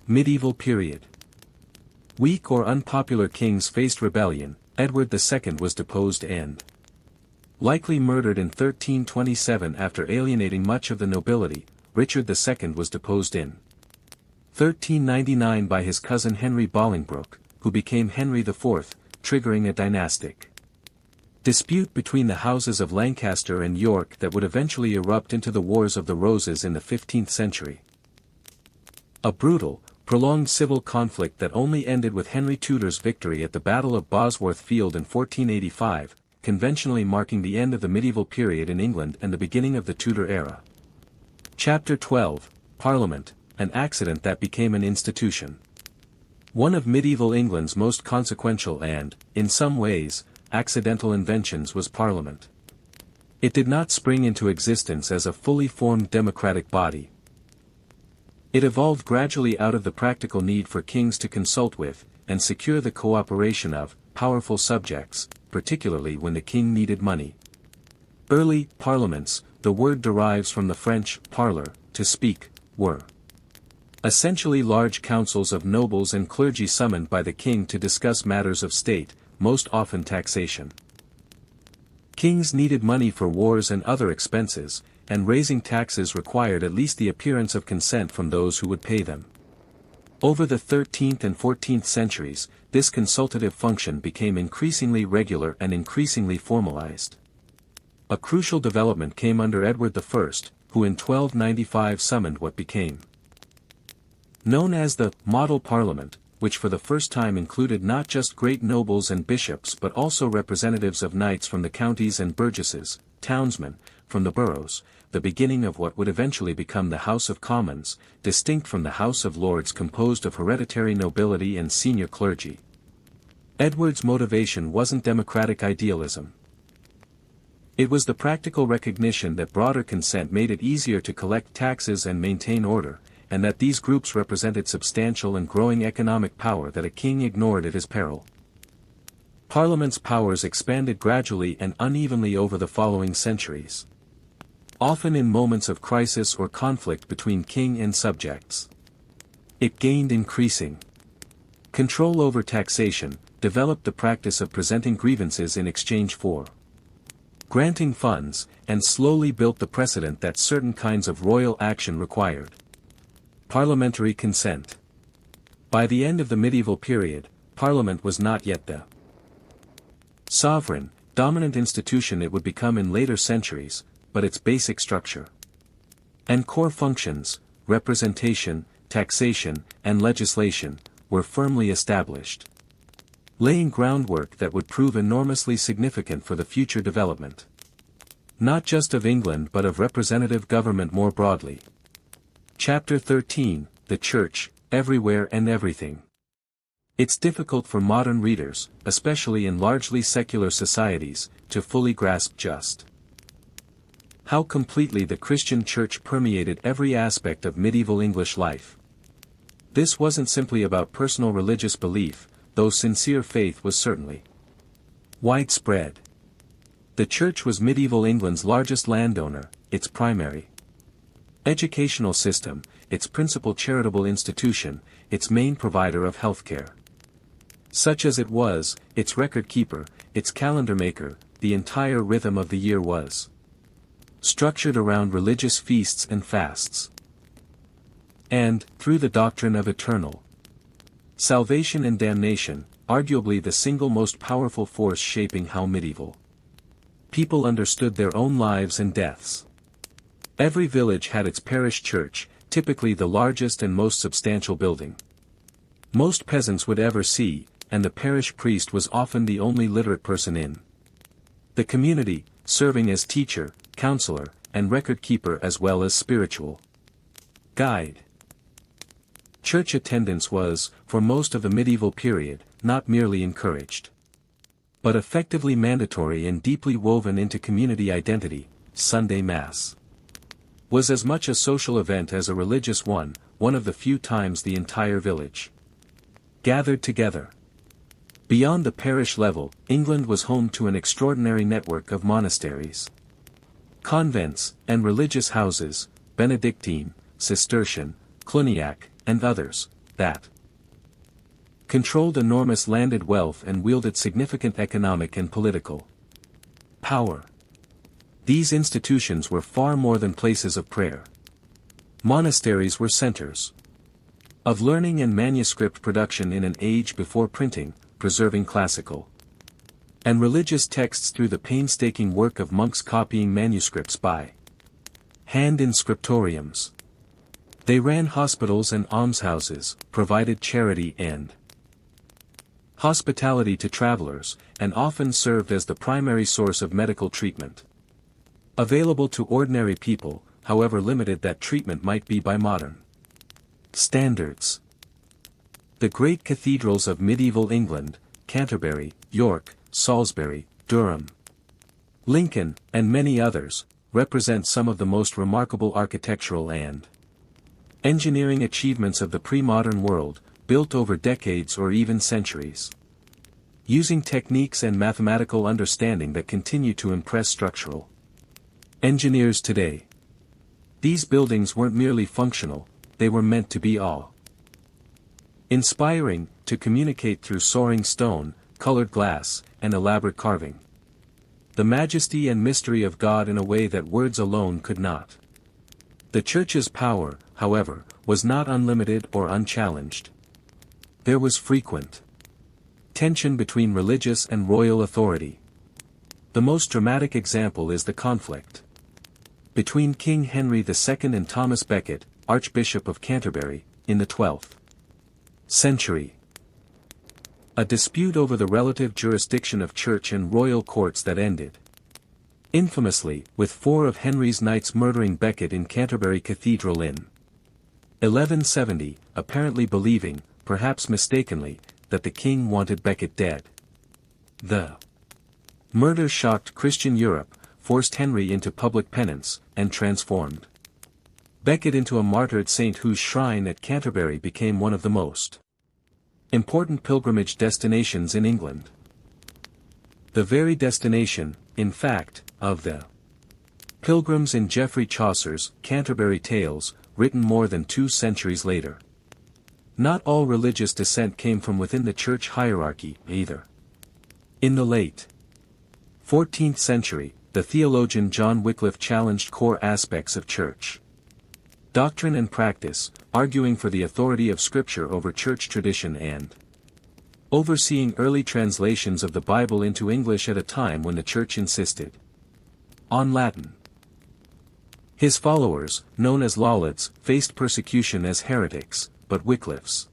medieval period. Weak or unpopular kings faced rebellion. Edward II was deposed and likely murdered in 1327 after alienating much of the nobility. Richard II was deposed in 1399 by his cousin Henry Bolingbroke, who became Henry IV, triggering a dynastic dispute between the houses of Lancaster and York that would eventually erupt into the Wars of the Roses in the 15th century. A brutal, prolonged civil conflict that only ended with Henry Tudor's victory at the Battle of Bosworth Field in 1485, conventionally marking the end of the medieval period in England and the beginning of the Tudor era. Chapter 12, Parliament, an accident that became an institution. One of medieval England's most consequential and, in some ways, accidental inventions was Parliament. It did not spring into existence as a fully formed democratic body. It evolved gradually out of the practical need for kings to consult with, and secure the cooperation of, powerful subjects, particularly when the king needed money. Early parliaments, the word derives from the French parler, to speak, were essentially large councils of nobles and clergy summoned by the king to discuss matters of state, most often taxation. Kings needed money for wars and other expenses, and raising taxes required at least the appearance of consent from those who would pay them. Over the 13th and 14th centuries, this consultative function became increasingly regular and increasingly formalized. A crucial development came under Edward I, who in 1295 summoned what became known as the Model Parliament, which for the first time included not just great nobles and bishops but also representatives of knights from the counties and burgesses, townsmen, from the boroughs, the beginning of what would eventually become the House of Commons, distinct from the House of Lords composed of hereditary nobility and senior clergy. Edward's motivation wasn't democratic idealism. It was the practical recognition that broader consent made it easier to collect taxes and maintain order, and that these groups represented substantial and growing economic power that a king ignored at his peril. Parliament's powers expanded gradually and unevenly over the following centuries, often in moments of crisis or conflict between king and subjects. It gained increasing control over taxation, developed the practice of presenting grievances in exchange for granting funds, and slowly built the precedent that certain kinds of royal action required parliamentary consent. By the end of the medieval period, Parliament was not yet the sovereign, dominant institution it would become in later centuries, but its basic structure and core functions, representation, taxation, and legislation, were firmly established, laying groundwork that would prove enormously significant for the future development, not just of England but of representative government more broadly. Chapter 13, The Church, Everywhere and Everything. It's difficult for modern readers, especially in largely secular societies, to fully grasp just how completely the Christian Church permeated every aspect of medieval English life. This wasn't simply about personal religious belief, though sincere faith was certainly widespread. The Church was medieval England's largest landowner, its primary educational system, its principal charitable institution, its main provider of healthcare. Such as it was, its record keeper, its calendar maker, the entire rhythm of the year was structured around religious feasts and fasts. And, through the doctrine of eternal salvation and damnation, arguably the single most powerful force shaping how medieval people understood their own lives and deaths. Every village had its parish church, typically the largest and most substantial building most peasants would ever see, and the parish priest was often the only literate person in the community, serving as teacher, counselor, and record keeper as well as spiritual guide. Church attendance was, for most of the medieval period, not merely encouraged, but effectively mandatory and deeply woven into community identity. Sunday Mass was as much a social event as a religious one, one of the few times the entire village gathered together. Beyond the parish level, England was home to an extraordinary network of monasteries, convents, and religious houses, Benedictine, Cistercian, Cluniac, and others, that controlled enormous landed wealth and wielded significant economic and political power. These institutions were far more than places of prayer. Monasteries were centers of learning and manuscript production in an age before printing, preserving classical and religious texts through the painstaking work of monks copying manuscripts by hand in scriptoriums. They ran hospitals and almshouses, provided charity and hospitality to travelers, and often served as the primary source of medical treatment available to ordinary people. however limited that treatment might be by modern standards. The great cathedrals of medieval England, Canterbury, York, Salisbury, Durham, Lincoln, and many others, represent some of the most remarkable architectural and engineering achievements of the pre-modern world, built over decades or even centuries, using techniques and mathematical understanding that continue to impress structural engineers today. These buildings weren't merely functional, they were meant to be awe-inspiring, to communicate through soaring stone, colored glass, and elaborate carving the majesty and mystery of God in a way that words alone could not. The Church's power, however, was not unlimited or unchallenged. There was frequent tension between religious and royal authority. The most dramatic example is the conflict between King Henry II and Thomas Becket, Archbishop of Canterbury, in the 12th century. A dispute over the relative jurisdiction of church and royal courts that ended infamously with 4 of Henry's knights murdering Becket in Canterbury Cathedral in 1170, apparently believing, perhaps mistakenly, that the king wanted Becket dead. The murder shocked Christian Europe, forced Henry into public penance, and transformed Becket into a martyred saint whose shrine at Canterbury became one of the most important pilgrimage destinations in England. The very destination, in fact, of the pilgrims in Geoffrey Chaucer's Canterbury Tales, written more than 2 centuries later. Not all religious descent came from within the church hierarchy, either. In the late 14th century, the theologian John Wycliffe challenged core aspects of church doctrine and practice, arguing for the authority of Scripture over church tradition and overseeing early translations of the Bible into English at a time when the church insisted on Latin. His followers, known as Lollards, faced persecution as heretics, but Wycliffe's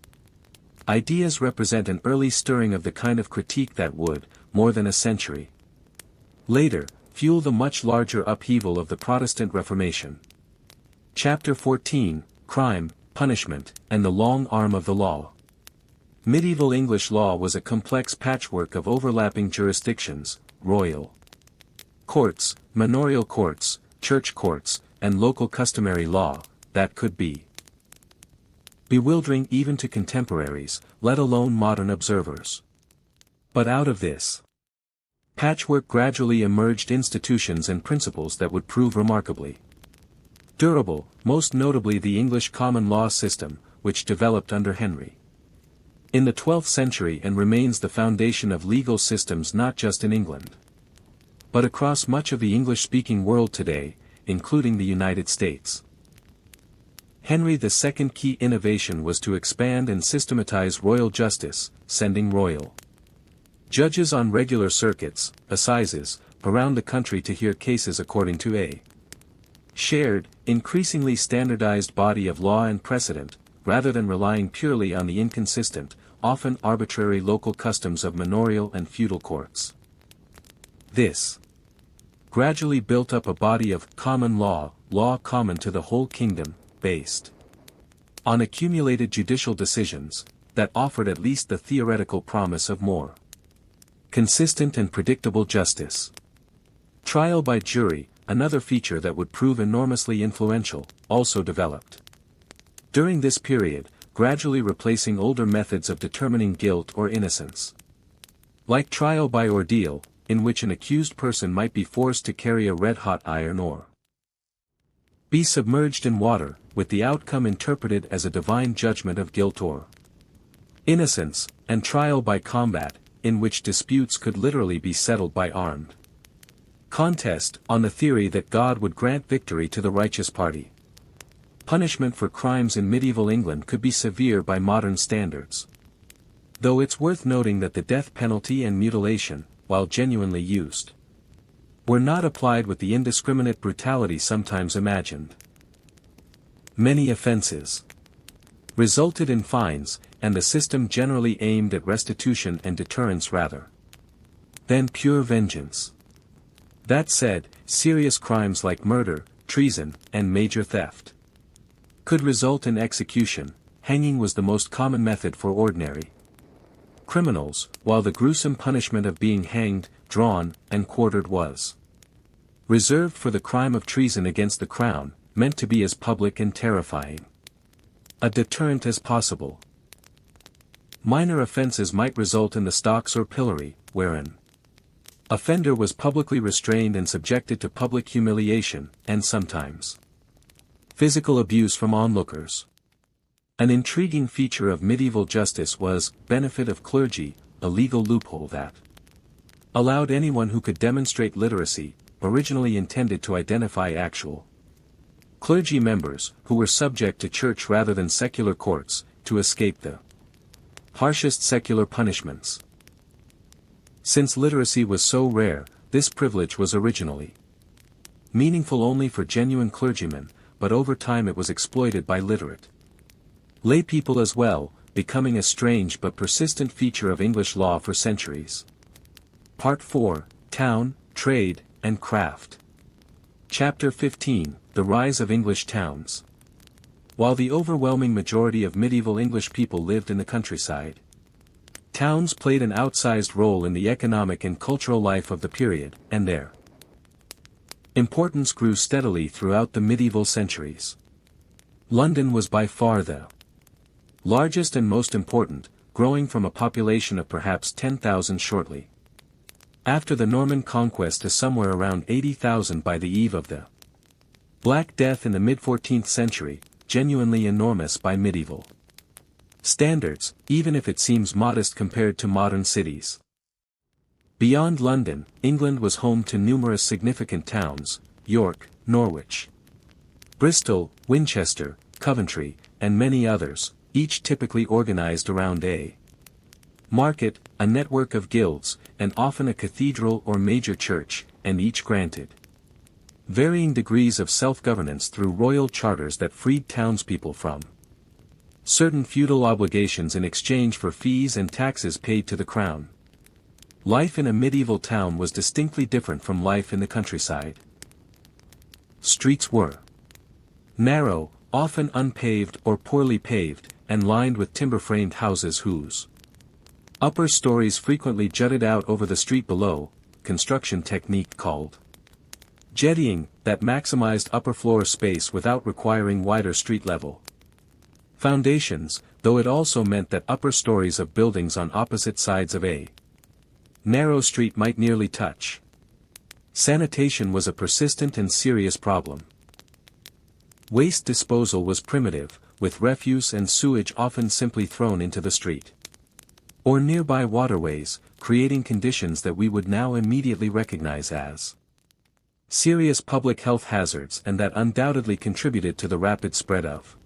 ideas represent an early stirring of the kind of critique that would, more than a century later, fuel the much larger upheaval of the Protestant Reformation. Chapter 14, Crime, Punishment, and the Long Arm of the Law. Medieval English law was a complex patchwork of overlapping jurisdictions, royal courts, manorial courts, church courts, and local customary law, that could be bewildering even to contemporaries, let alone modern observers. But out of this patchwork gradually emerged institutions and principles that would prove remarkably durable, most notably the English common law system, which developed under Henry in the 12th century and remains the foundation of legal systems not just in England, but across much of the English-speaking world today, including the United States. Henry II's key innovation was to expand and systematize royal justice, sending royal judges on regular circuits, assizes, around the country to hear cases according to a shared, increasingly standardized body of law and precedent, rather than relying purely on the inconsistent, often arbitrary local customs of manorial and feudal courts. This gradually built up a body of common law common to the whole kingdom, based on accumulated judicial decisions, that offered at least the theoretical promise of more consistent and predictable justice. Trial by jury, another feature that would prove enormously influential, also developed during this period, gradually replacing older methods of determining guilt or innocence. Like trial by ordeal, in which an accused person might be forced to carry a red-hot iron or be submerged in water, with the outcome interpreted as a divine judgment of guilt or innocence, and trial by combat, in which disputes could literally be settled by armed contest, on the theory that God would grant victory to the righteous party. Punishment for crimes in medieval England could be severe by modern standards. Though it's worth noting that the death penalty and mutilation, while genuinely used, were not applied with the indiscriminate brutality sometimes imagined. Many offenses resulted in fines, and the system generally aimed at restitution and deterrence rather than pure vengeance. That said, serious crimes like murder, treason, and major theft could result in execution. Hanging was the most common method for ordinary criminals, while the gruesome punishment of being hanged, drawn, and quartered was reserved for the crime of treason against the crown, meant to be as public and terrifying a deterrent as possible. Minor offenses might result in the stocks or pillory, where an offender was publicly restrained and subjected to public humiliation, and sometimes physical abuse from onlookers. An intriguing feature of medieval justice was benefit of clergy, a legal loophole that allowed anyone who could demonstrate literacy, originally intended to identify actual clergy members, who were subject to church rather than secular courts, to escape the harshest secular punishments. Since literacy was so rare, this privilege was originally meaningful only for genuine clergymen, but over time it was exploited by literate laypeople as well, becoming a strange but persistent feature of English law for centuries. Part 4, Town, Trade, and Craft. Chapter 15, The Rise of English Towns. While the overwhelming majority of medieval English people lived in the countryside, towns played an outsized role in the economic and cultural life of the period, and their importance grew steadily throughout the medieval centuries. London was by far the largest and most important, growing from a population of perhaps 10,000 shortly after the Norman Conquest to somewhere around 80,000 by the eve of the Black Death in the mid-14th century, genuinely enormous by medieval standards, even if it seems modest compared to modern cities. Beyond London, England was home to numerous significant towns: York, Norwich, Bristol, Winchester, Coventry, and many others, each typically organized around a market, a network of guilds, and often a cathedral or major church, and each granted varying degrees of self-governance through royal charters that freed townspeople from certain feudal obligations in exchange for fees and taxes paid to the crown. Life in a medieval town was distinctly different from life in the countryside. Streets were narrow, often unpaved or poorly paved, and lined with timber-framed houses whose upper stories frequently jutted out over the street below, construction technique called jettying, that maximized upper floor space without requiring wider street level foundations, though it also meant that upper stories of buildings on opposite sides of a narrow street might nearly touch. Sanitation was a persistent and serious problem. Waste disposal was primitive, with refuse and sewage often simply thrown into the street or nearby waterways, creating conditions that we would now immediately recognize as serious public health hazards and that undoubtedly contributed to the rapid spread of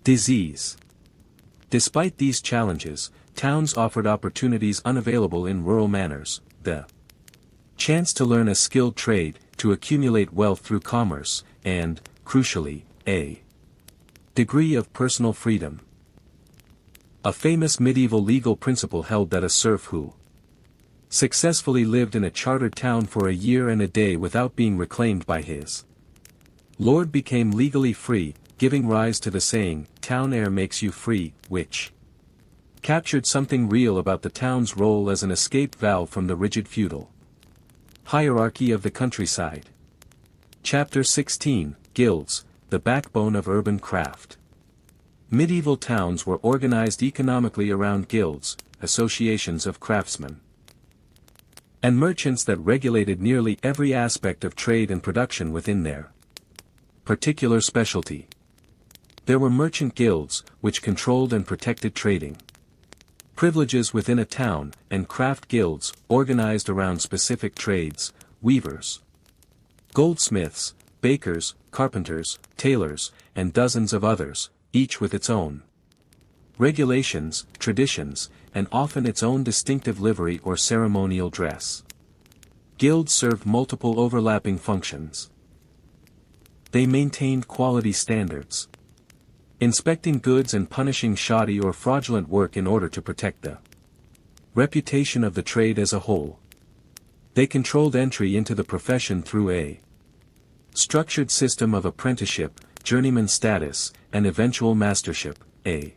disease. Despite these challenges, towns offered opportunities unavailable in rural manners: the chance to learn a skilled trade, to accumulate wealth through commerce, and, crucially, a degree of personal freedom. A famous medieval legal principle held that a serf who successfully lived in a chartered town for a year and a day without being reclaimed by his lord became legally free, giving rise to the saying, "Town air makes you free," which captured something real about the town's role as an escape valve from the rigid feudal hierarchy of the countryside. Chapter 16, Guilds, the backbone of urban craft. Medieval towns were organized economically around guilds, associations of craftsmen and merchants that regulated nearly every aspect of trade and production within their particular specialty. There were merchant guilds, which controlled and protected trading privileges within a town, and craft guilds, organized around specific trades: weavers, goldsmiths, bakers, carpenters, tailors, and dozens of others, each with its own regulations, traditions, and often its own distinctive livery or ceremonial dress. Guilds served multiple overlapping functions. They maintained quality standards, inspecting goods and punishing shoddy or fraudulent work in order to protect the reputation of the trade as a whole. They controlled entry into the profession through a Structured system of apprenticeship, journeyman status, and eventual mastership. A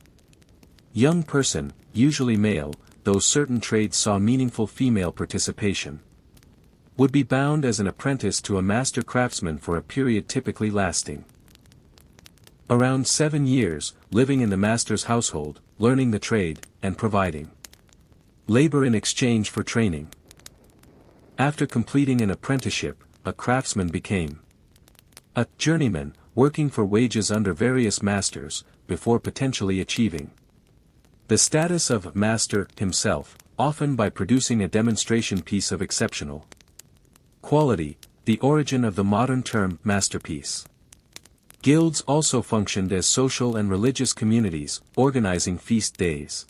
young person, usually male, though certain trades saw meaningful female participation, would be bound as an apprentice to a master craftsman for a period typically lasting around 7 years, living in the master's household, learning the trade, and providing labor in exchange for training. After completing an apprenticeship, a craftsman became a journeyman, working for wages under various masters, before potentially achieving the status of master himself, often by producing a demonstration piece of exceptional quality, the origin of the modern term masterpiece. Guilds also functioned as social and religious communities, organizing feast days,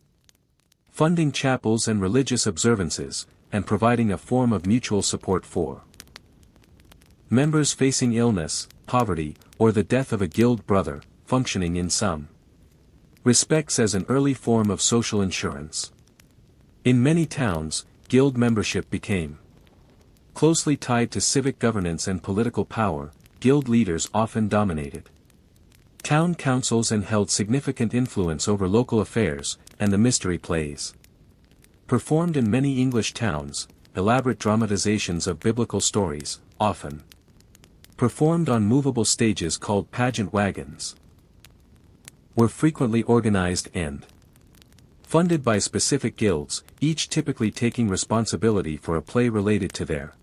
funding chapels and religious observances, and providing a form of mutual support for members facing illness, poverty, or the death of a guild brother, functioning in some respects as an early form of social insurance. In many towns, guild membership became closely tied to civic governance and political power. Guild leaders often dominated town councils and held significant influence over local affairs, and the mystery plays performed in many English towns, elaborate dramatizations of biblical stories, often performed on movable stages called pageant wagons, were frequently organized and funded by specific guilds, each typically taking responsibility for a play related to their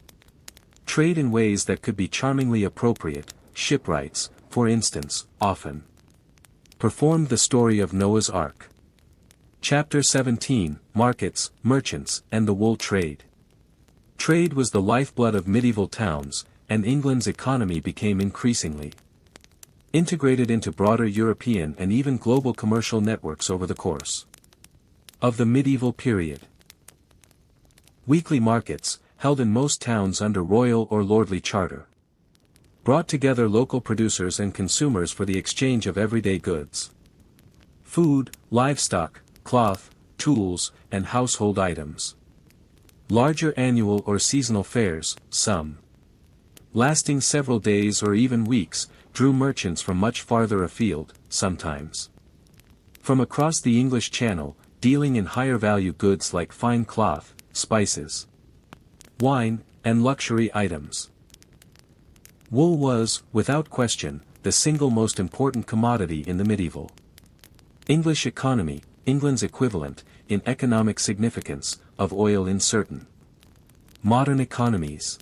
trade in ways that could be charmingly appropriate. Shipwrights, for instance, often performed the story of Noah's Ark. Chapter 17, Markets, Merchants, and the Wool Trade. Trade was the lifeblood of medieval towns, and England's economy became increasingly integrated into broader European and even global commercial networks over the course of the medieval period. Weekly markets, held in most towns under royal or lordly charter, brought together local producers and consumers for the exchange of everyday goods, food, livestock, cloth, tools, and household items. Larger annual or seasonal fairs, some lasting several days or even weeks, drew merchants from much farther afield, sometimes from across the English Channel, dealing in higher value goods like fine cloth, spices, wine, and luxury items. Wool was, without question, the single most important commodity in the medieval English economy, England's equivalent, in economic significance, of oil in certain modern economies.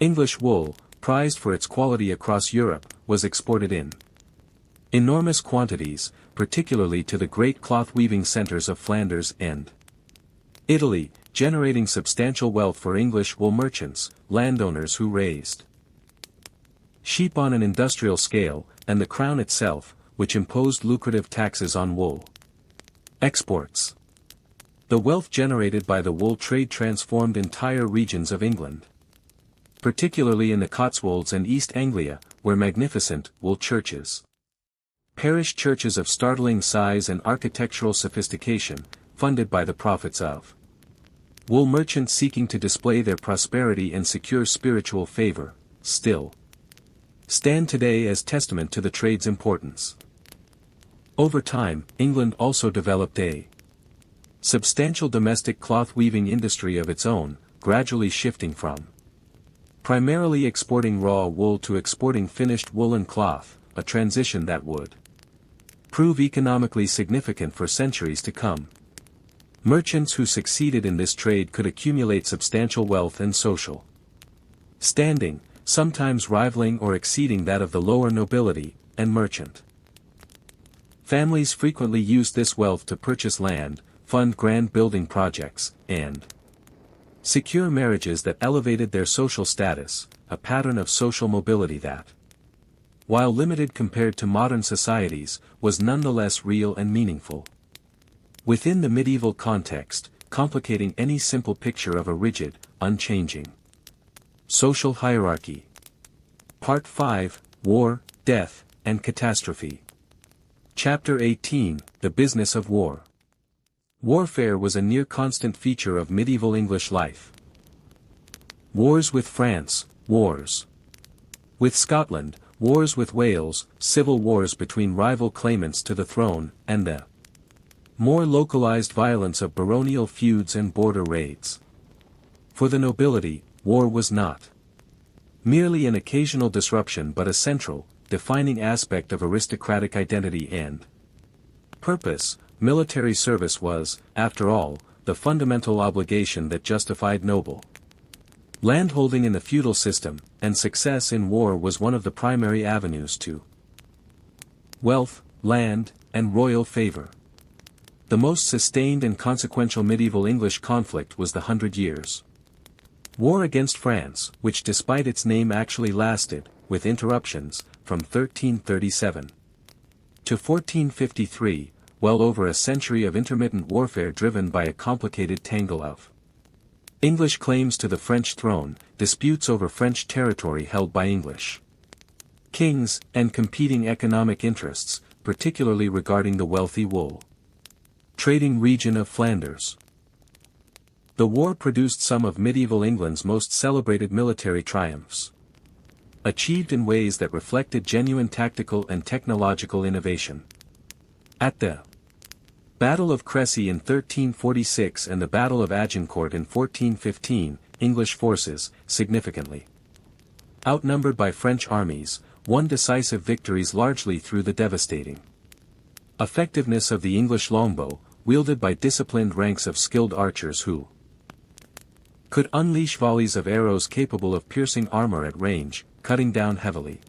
English wool, prized for its quality across Europe, was exported in enormous quantities, particularly to the great cloth-weaving centers of Flanders and Italy, generating substantial wealth for English wool merchants, landowners who raised sheep on an industrial scale, and the crown itself, which imposed lucrative taxes on wool exports. The wealth generated by the wool trade transformed entire regions of England, particularly in the Cotswolds and East Anglia, where magnificent wool churches, parish churches of startling size and architectural sophistication, funded by the profits of wool merchants seeking to display their prosperity and secure spiritual favor, still stand today as testament to the trade's importance. Over time, England also developed a substantial domestic cloth-weaving industry of its own, gradually shifting from primarily exporting raw wool to exporting finished woolen cloth, a transition that would prove economically significant for centuries to come. Merchants who succeeded in this trade could accumulate substantial wealth and social standing, sometimes rivaling or exceeding that of the lower nobility and merchant. Families frequently used this wealth to purchase land, fund grand building projects, and secure marriages that elevated their social status, a pattern of social mobility that, while limited compared to modern societies, was nonetheless real and meaningful within the medieval context, complicating any simple picture of a rigid, unchanging social hierarchy. Part 5, War, Death, and Catastrophe. Chapter 18, The Business of War. Warfare was a near-constant feature of medieval English life. Wars with France, wars With Scotland, wars with Wales, civil wars between rival claimants to the throne, and the more localized violence of baronial feuds and border raids. For the nobility, war was not merely an occasional disruption but a central, defining aspect of aristocratic identity and purpose. Military service was, after all, the fundamental obligation that justified noble landholding in the feudal system, and success in war was one of the primary avenues to wealth, land, and royal favor. The most sustained and consequential medieval English conflict was the 100 Years' War against France, which despite its name actually lasted, with interruptions, from 1337 to 1453, well over a century of intermittent warfare driven by a complicated tangle of English claims to the French throne, disputes over French territory held by English kings, and competing economic interests, particularly regarding the wealthy wool trading region of Flanders. The war produced some of medieval England's most celebrated military triumphs, achieved in ways that reflected genuine tactical and technological innovation. At the Battle of Crécy in 1346 and the Battle of Agincourt in 1415, English forces, significantly outnumbered by French armies, won decisive victories largely through the devastating effectiveness of the English longbow, wielded by disciplined ranks of skilled archers who could unleash volleys of arrows capable of piercing armor at range, cutting down heavily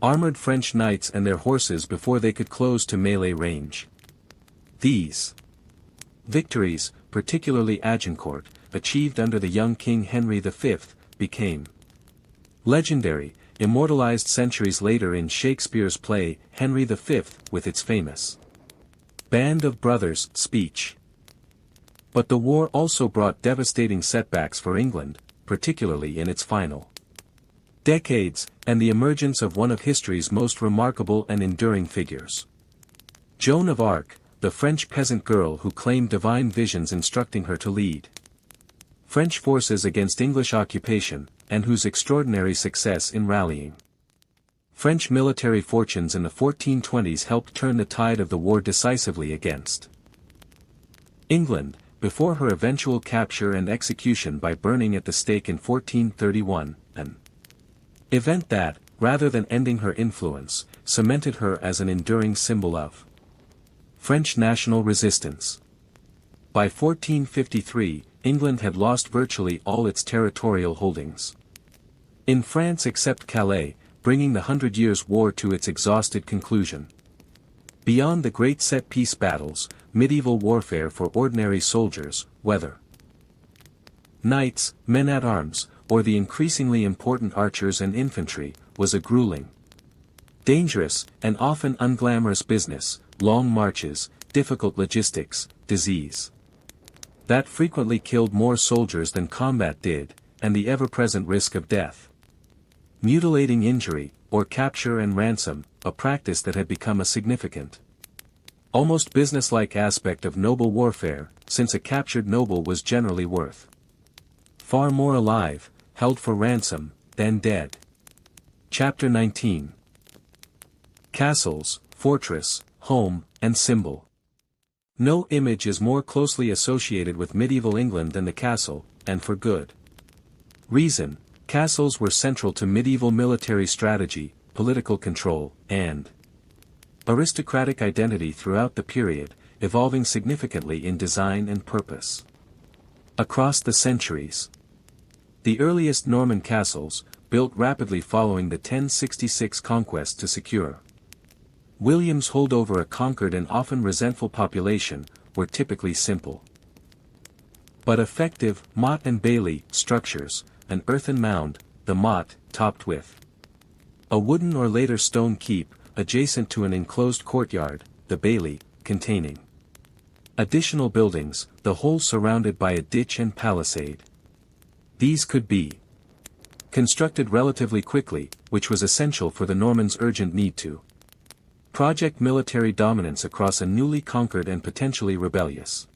armored French knights and their horses before they could close to melee range. These victories, particularly Agincourt, achieved under the young King Henry V, became legendary, immortalized centuries later in Shakespeare's play, Henry V, with its famous Band of Brothers speech. But the war also brought devastating setbacks for England, particularly in its final decades, and the emergence of one of history's most remarkable and enduring figures. Joan of Arc, the French peasant girl who claimed divine visions instructing her to lead French forces against English occupation, and whose extraordinary success in rallying French military fortunes in the 1420s helped turn the tide of the war decisively against England, before her eventual capture and execution by burning at the stake in 1431, an event that, rather than ending her influence, cemented her as an enduring symbol of French national resistance. By 1453, England had lost virtually all its territorial holdings in France except Calais, bringing the 100 Years' War to its exhausted conclusion. Beyond the great set-piece battles, medieval warfare for ordinary soldiers, whether knights, men-at-arms, or the increasingly important archers and infantry, was a grueling, dangerous, and often unglamorous business, long marches, difficult logistics, disease that frequently killed more soldiers than combat did, and the ever-present risk of death, mutilating injury, or capture and ransom, a practice that had become a significant, almost businesslike aspect of noble warfare, since a captured noble was generally worth far more alive, held for ransom, than dead. Chapter 19. Castles, fortress, home, and symbol. No image is more closely associated with medieval England than the castle, and for good reason. Castles were central to medieval military strategy, political control, and aristocratic identity throughout the period, evolving significantly in design and purpose. Across the centuries, the earliest Norman castles, built rapidly following the 1066 conquest to secure William's hold over a conquered and often resentful population, were typically simple but effective motte and bailey structures, an earthen mound, the motte, topped with a wooden or later stone keep, adjacent to an enclosed courtyard, the bailey, containing additional buildings, the whole surrounded by a ditch and palisade. These could be constructed relatively quickly, which was essential for the Normans' urgent need to project military dominance across a newly conquered and potentially rebellious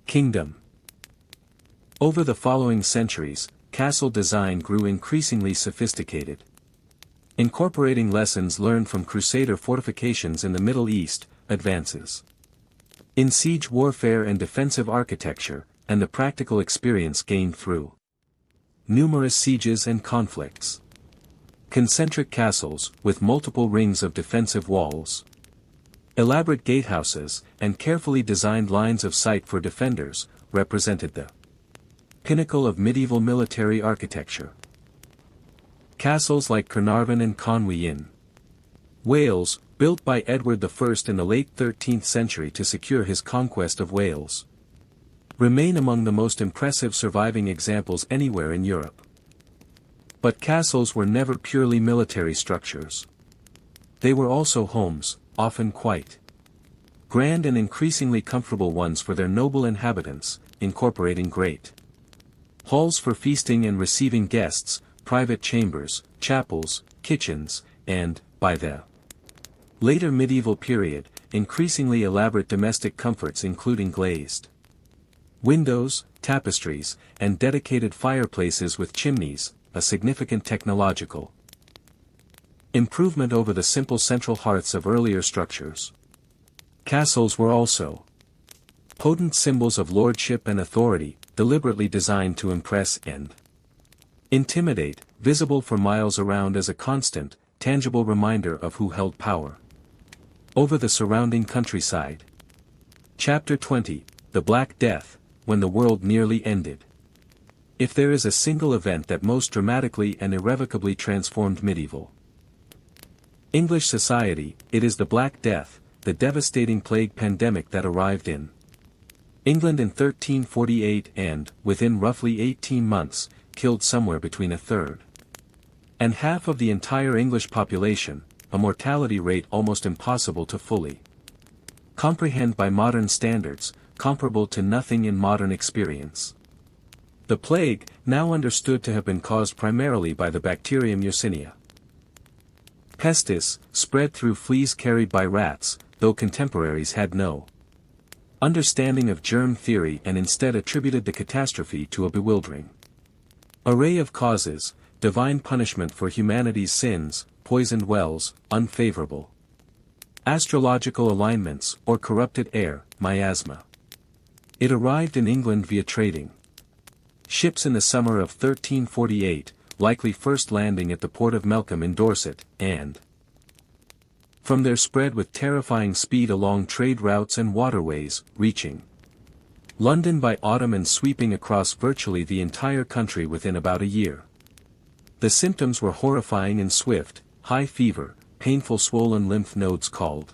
kingdom. Over the following centuries, castle design grew increasingly sophisticated. Incorporating lessons learned from Crusader fortifications in the Middle East, advances in siege warfare and defensive architecture, and the practical experience gained through numerous sieges and conflicts. Concentric castles, with multiple rings of defensive walls, elaborate gatehouses, and carefully designed lines of sight for defenders, represented the pinnacle of medieval military architecture. Castles like Carnarvon and Conwy in Wales, built by Edward I in the late 13th century to secure his conquest of Wales, remain among the most impressive surviving examples anywhere in Europe. But castles were never purely military structures. They were also homes, often quite grand and increasingly comfortable ones for their noble inhabitants, incorporating great halls for feasting and receiving guests, private chambers, chapels, kitchens, and, by the later medieval period, increasingly elaborate domestic comforts including glazed windows, tapestries, and dedicated fireplaces with chimneys, a significant technological improvement over the simple central hearths of earlier structures. Castles were also potent symbols of lordship and authority, deliberately designed to impress and intimidate, visible for miles around as a constant, tangible reminder of who held power over the surrounding countryside. Chapter 20, The Black Death, When the World Nearly Ended. If there is a single event that most dramatically and irrevocably transformed medieval English society, it is the Black Death, the devastating plague pandemic that arrived in England in 1348 and, within roughly 18 months, killed somewhere between a third and half of the entire English population, a mortality rate almost impossible to fully comprehend by modern standards, comparable to nothing in modern experience. The plague, now understood to have been caused primarily by the bacterium Yersinia pestis, spread through fleas carried by rats, though contemporaries had no understanding of germ theory and instead attributed the catastrophe to a bewildering array of causes: divine punishment for humanity's sins, poisoned wells, unfavorable astrological alignments, or corrupted air, miasma. It arrived in England via trading ships in the summer of 1348, likely first landing at the port of Melcombe in Dorset, and from there spread with terrifying speed along trade routes and waterways, reaching London by autumn and sweeping across virtually the entire country within about a year. The symptoms were horrifying and swift: high fever, painful swollen lymph nodes called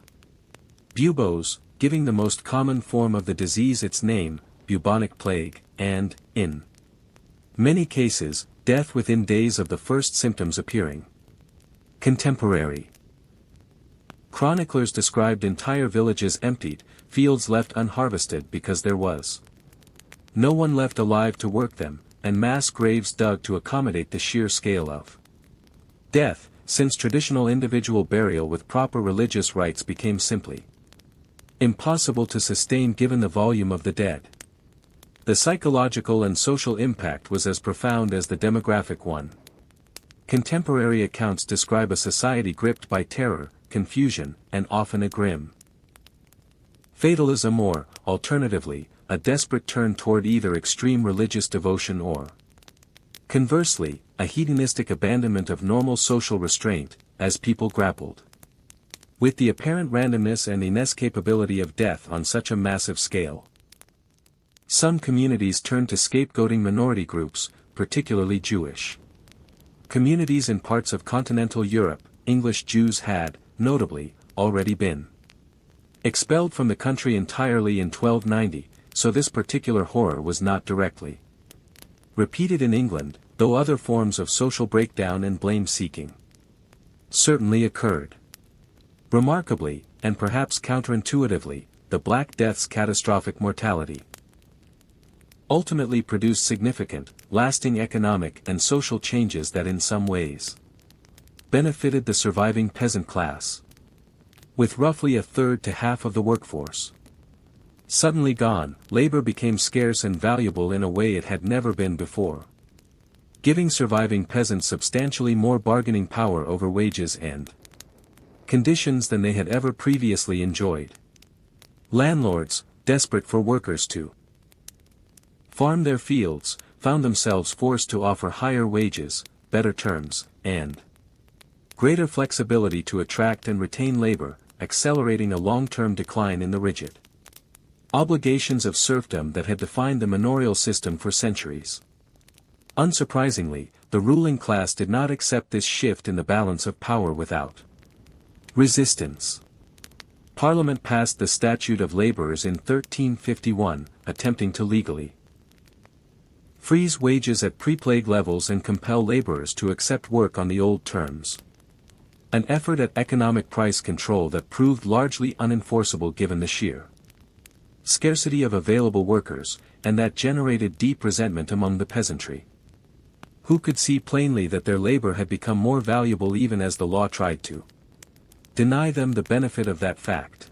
buboes, giving the most common form of the disease its name, bubonic plague, and, in many cases, death within days of the first symptoms appearing. Contemporary chroniclers described entire villages emptied, fields left unharvested because there was no one left alive to work them, and mass graves dug to accommodate the sheer scale of death, since traditional individual burial with proper religious rites became simply impossible to sustain given the volume of the dead. The psychological and social impact was as profound as the demographic one. Contemporary accounts describe a society gripped by terror, confusion, and often a grim fatalism or, alternatively, a desperate turn toward either extreme religious devotion or, conversely, a hedonistic abandonment of normal social restraint, as people grappled with the apparent randomness and inescapability of death on such a massive scale. Some communities turned to scapegoating minority groups, particularly Jewish communities in parts of continental Europe. English Jews had, notably, already been expelled from the country entirely in 1290, so this particular horror was not directly repeated in England, though other forms of social breakdown and blame-seeking certainly occurred. Remarkably, and perhaps counterintuitively, the Black Death's catastrophic mortality ultimately produced significant, lasting economic and social changes that in some ways benefited the surviving peasant class. With roughly a third to half of the workforce suddenly gone, labor became scarce and valuable in a way it had never been before. giving surviving peasants substantially more bargaining power over wages and conditions than they had ever previously enjoyed. Landlords, desperate for workers to farm their fields, found themselves forced to offer higher wages, better terms, and greater flexibility to attract and retain labor, accelerating a long-term decline in the rigid obligations of serfdom that had defined the manorial system for centuries. Unsurprisingly, the ruling class did not accept this shift in the balance of power without resistance. Parliament passed the Statute of Labourers in 1351, attempting to legally freeze wages at pre-plague levels and compel labourers to accept work on the old terms. An effort at economic price control that proved largely unenforceable given the sheer scarcity of available workers, and that generated deep resentment among the peasantry, who could see plainly that their labor had become more valuable even as the law tried to deny them the benefit of that fact.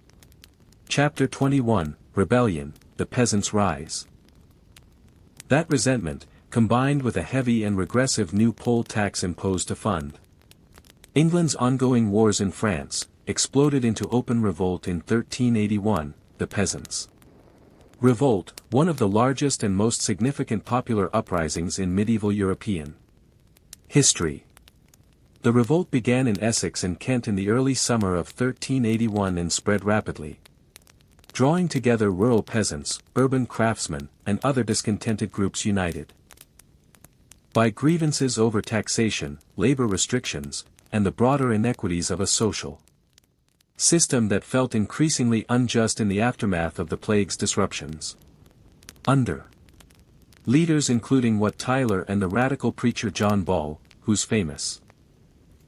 Chapter 21, Rebellion, the Peasants' Rise. That resentment, combined with a heavy and regressive new poll tax imposed to fund England's ongoing wars in France, exploded into open revolt in 1381, the Peasants' Revolt, one of the largest and most significant popular uprisings in medieval European history. The revolt began in Essex and Kent in the early summer of 1381 and spread rapidly, drawing together rural peasants, urban craftsmen, and other discontented groups united by grievances over taxation, labor restrictions, and the broader inequities of a social system that felt increasingly unjust in the aftermath of the plague's disruptions. Under leaders including Wat Tyler and the radical preacher John Ball, whose famous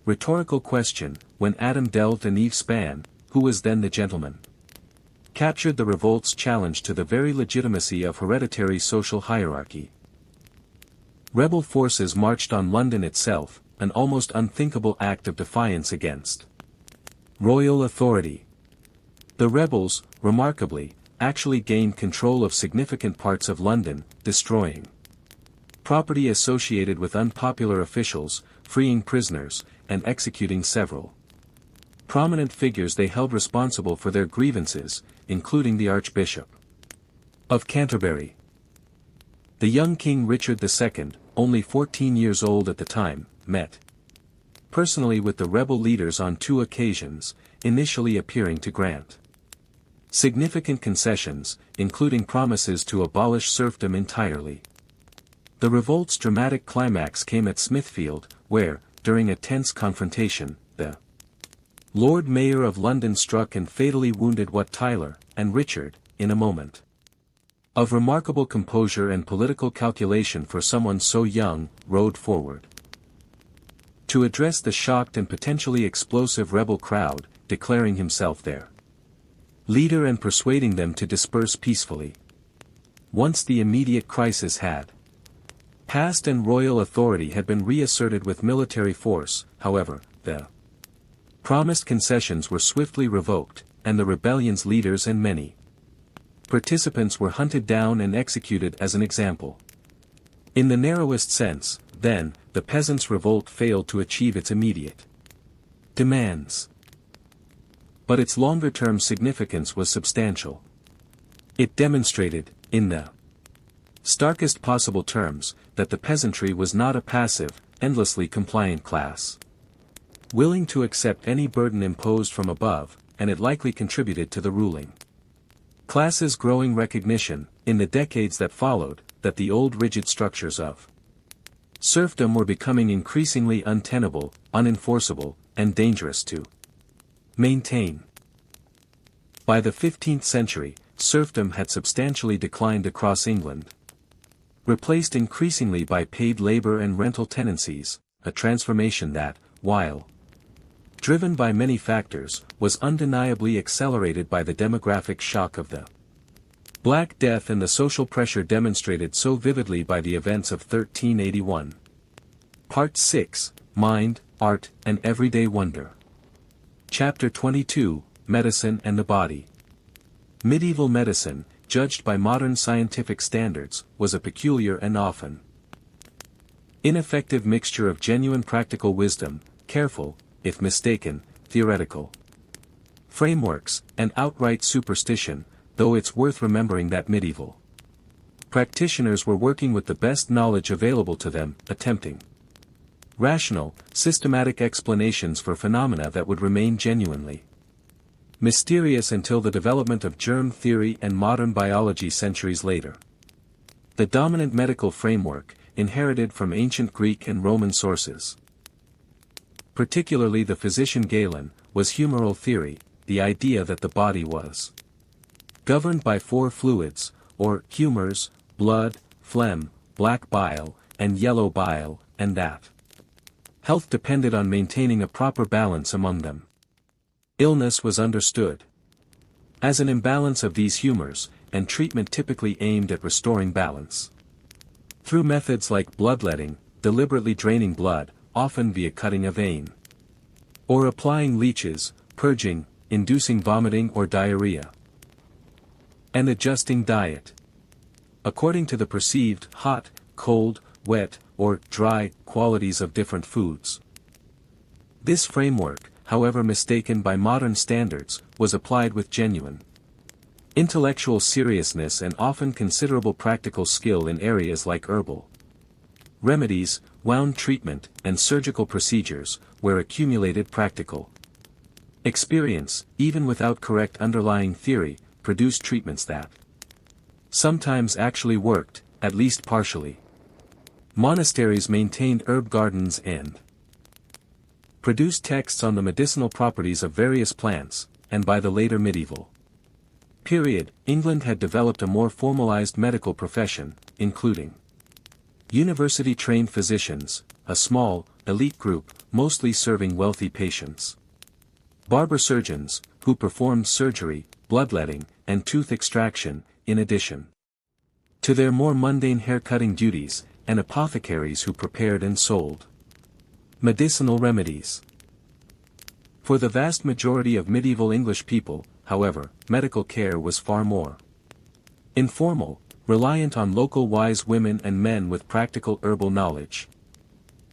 rhetorical question, "When Adam delved and Eve span, who was then the gentleman?" captured the revolt's challenge to the very legitimacy of hereditary social hierarchy. Rebel forces marched on London itself, an almost unthinkable act of defiance against royal authority. The rebels, remarkably, actually gained control of significant parts of London, destroying property associated with unpopular officials, freeing prisoners, and executing several prominent figures they held responsible for their grievances, including the Archbishop of Canterbury. The young King Richard II, only 14 years old at the time, met personally with the rebel leaders on 2 occasions, initially appearing to grant significant concessions, including promises to abolish serfdom entirely. The revolt's dramatic climax came at Smithfield, where, during a tense confrontation, the Lord Mayor of London struck and fatally wounded Wat Tyler, and Richard, in a moment of remarkable composure and political calculation for someone so young, rode forward to address the shocked and potentially explosive rebel crowd, declaring himself their leader and persuading them to disperse peacefully. Once the immediate crisis had passed and royal authority had been reasserted with military force, however, the promised concessions were swiftly revoked, and the rebellion's leaders and many participants were hunted down and executed as an example. In the narrowest sense, then, the peasants' revolt failed to achieve its immediate demands. But its longer-term significance was substantial. It demonstrated, in the starkest possible terms, that the peasantry was not a passive, endlessly compliant class, willing to accept any burden imposed from above, and it likely contributed to the ruling class's growing recognition, in the decades that followed, that the old rigid structures of serfdom were becoming increasingly untenable, unenforceable, and dangerous to maintain. By the 15th century, serfdom had substantially declined across England, replaced increasingly by paid labor and rental tenancies, a transformation that, while driven by many factors, was undeniably accelerated by the demographic shock of the Black Death and the social pressure demonstrated so vividly by the events of 1381. Part 6, Mind, Art, and Everyday Wonder. Chapter 22, Medicine and the Body. Medieval medicine, judged by modern scientific standards, was a peculiar and often Ineffective mixture of genuine practical wisdom, careful, if mistaken, theoretical frameworks, and outright superstition, though it's worth remembering that medieval practitioners were working with the best knowledge available to them, attempting rational, systematic explanations for phenomena that would remain genuinely mysterious until the development of germ theory and modern biology centuries later. The dominant medical framework, inherited from ancient Greek and Roman sources, particularly the physician Galen, was humoral theory, the idea that the body was governed by four fluids, or humors, blood, phlegm, black bile, and yellow bile, and that health depended on maintaining a proper balance among them. Illness was understood as an imbalance of these humors, and treatment typically aimed at restoring balance through methods like bloodletting, deliberately draining blood, often via cutting a vein, or applying leeches, purging, inducing vomiting or diarrhea, and adjusting diet according to the perceived hot, cold, wet, or dry qualities of different foods. This framework, however mistaken by modern standards, was applied with genuine intellectual seriousness and often considerable practical skill in areas like herbal remedies, wound treatment, and surgical procedures, where accumulated practical experience, even without correct underlying theory, produced treatments that sometimes actually worked, at least partially. Monasteries maintained herb gardens and produced texts on the medicinal properties of various plants, and by the later medieval period, England had developed a more formalized medical profession, including university-trained physicians, a small, elite group, mostly serving wealthy patients, barber surgeons, who performed surgery, bloodletting, and tooth extraction, in addition to their more mundane hair-cutting duties, and apothecaries who prepared and sold medicinal remedies. For the vast majority of medieval English people, however, medical care was far more informal, reliant on local wise women and men with practical herbal knowledge,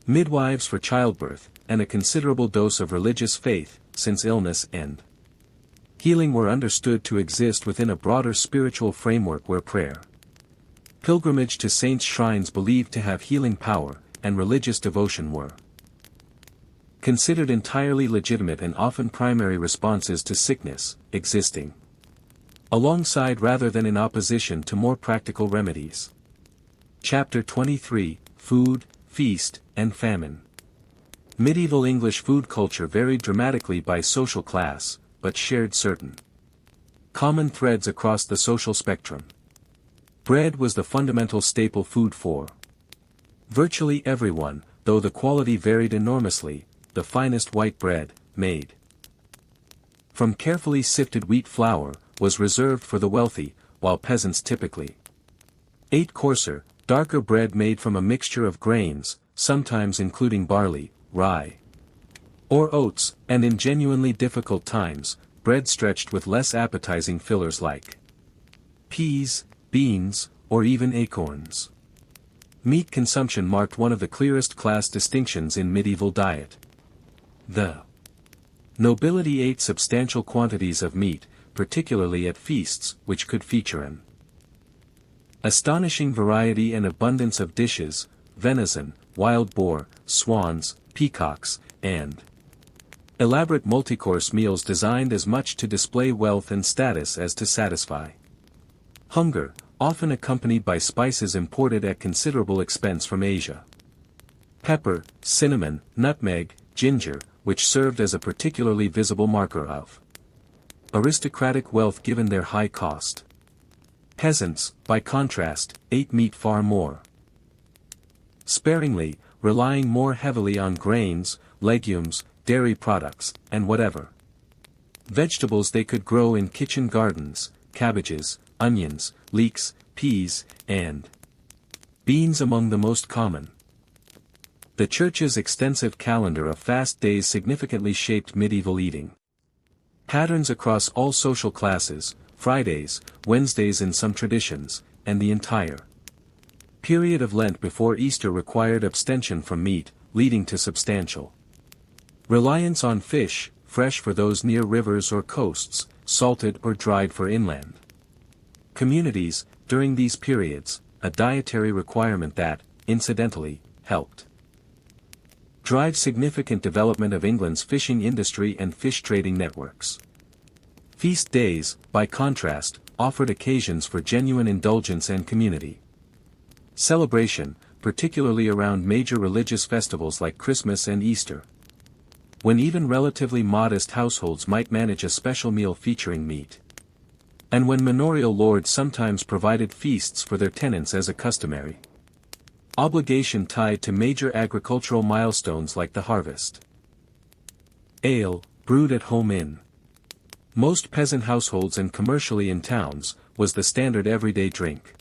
midwives for childbirth, and a considerable dose of religious faith, since illness and healing were understood to exist within a broader spiritual framework where prayer, pilgrimage to saints' shrines believed to have healing power, and religious devotion were considered entirely legitimate and often primary responses to sickness, existing alongside rather than in opposition to more practical remedies. Chapter 23, Food, Feast, and Famine. Medieval English food culture varied dramatically by social class, but shared certain common threads across the social spectrum. Bread was the fundamental staple food for virtually everyone, though the quality varied enormously. The finest white bread, made from carefully sifted wheat flour, was reserved for the wealthy, while peasants typically ate coarser, darker bread made from a mixture of grains, sometimes including barley, rye, or oats, and in genuinely difficult times, bread stretched with less appetizing fillers like peas, beans, or even acorns. Meat consumption marked one of the clearest class distinctions in medieval diet. The nobility ate substantial quantities of meat, particularly at feasts, which could feature an astonishing variety and abundance of dishes: venison, wild boar, swans, peacocks, and elaborate multi-course meals designed as much to display wealth and status as to satisfy hunger, often accompanied by spices imported at considerable expense from Asia. Pepper, cinnamon, nutmeg, ginger, which served as a particularly visible marker of aristocratic wealth given their high cost. Peasants, by contrast, ate meat far more sparingly, relying more heavily on grains, legumes, dairy products, and whatever vegetables they could grow in kitchen gardens: cabbages, onions, leeks, peas, and beans among the most common. The Church's extensive calendar of fast days significantly shaped medieval eating patterns across all social classes: Fridays, Wednesdays in some traditions, and the entire Period of Lent before Easter required abstention from meat, leading to substantial reliance on fish, fresh for those near rivers or coasts, salted or dried for inland communities. During these periods, a dietary requirement that, incidentally, helped drive significant development of England's fishing industry and fish trading networks. Feast days, by contrast, offered occasions for genuine indulgence and community celebration, particularly around major religious festivals like Christmas and Easter, when even relatively modest households might manage a special meal featuring meat, and when manorial lords sometimes provided feasts for their tenants as a customary obligation tied to major agricultural milestones like the harvest. Ale, brewed at home in most peasant households and commercially in towns, was the standard everyday drink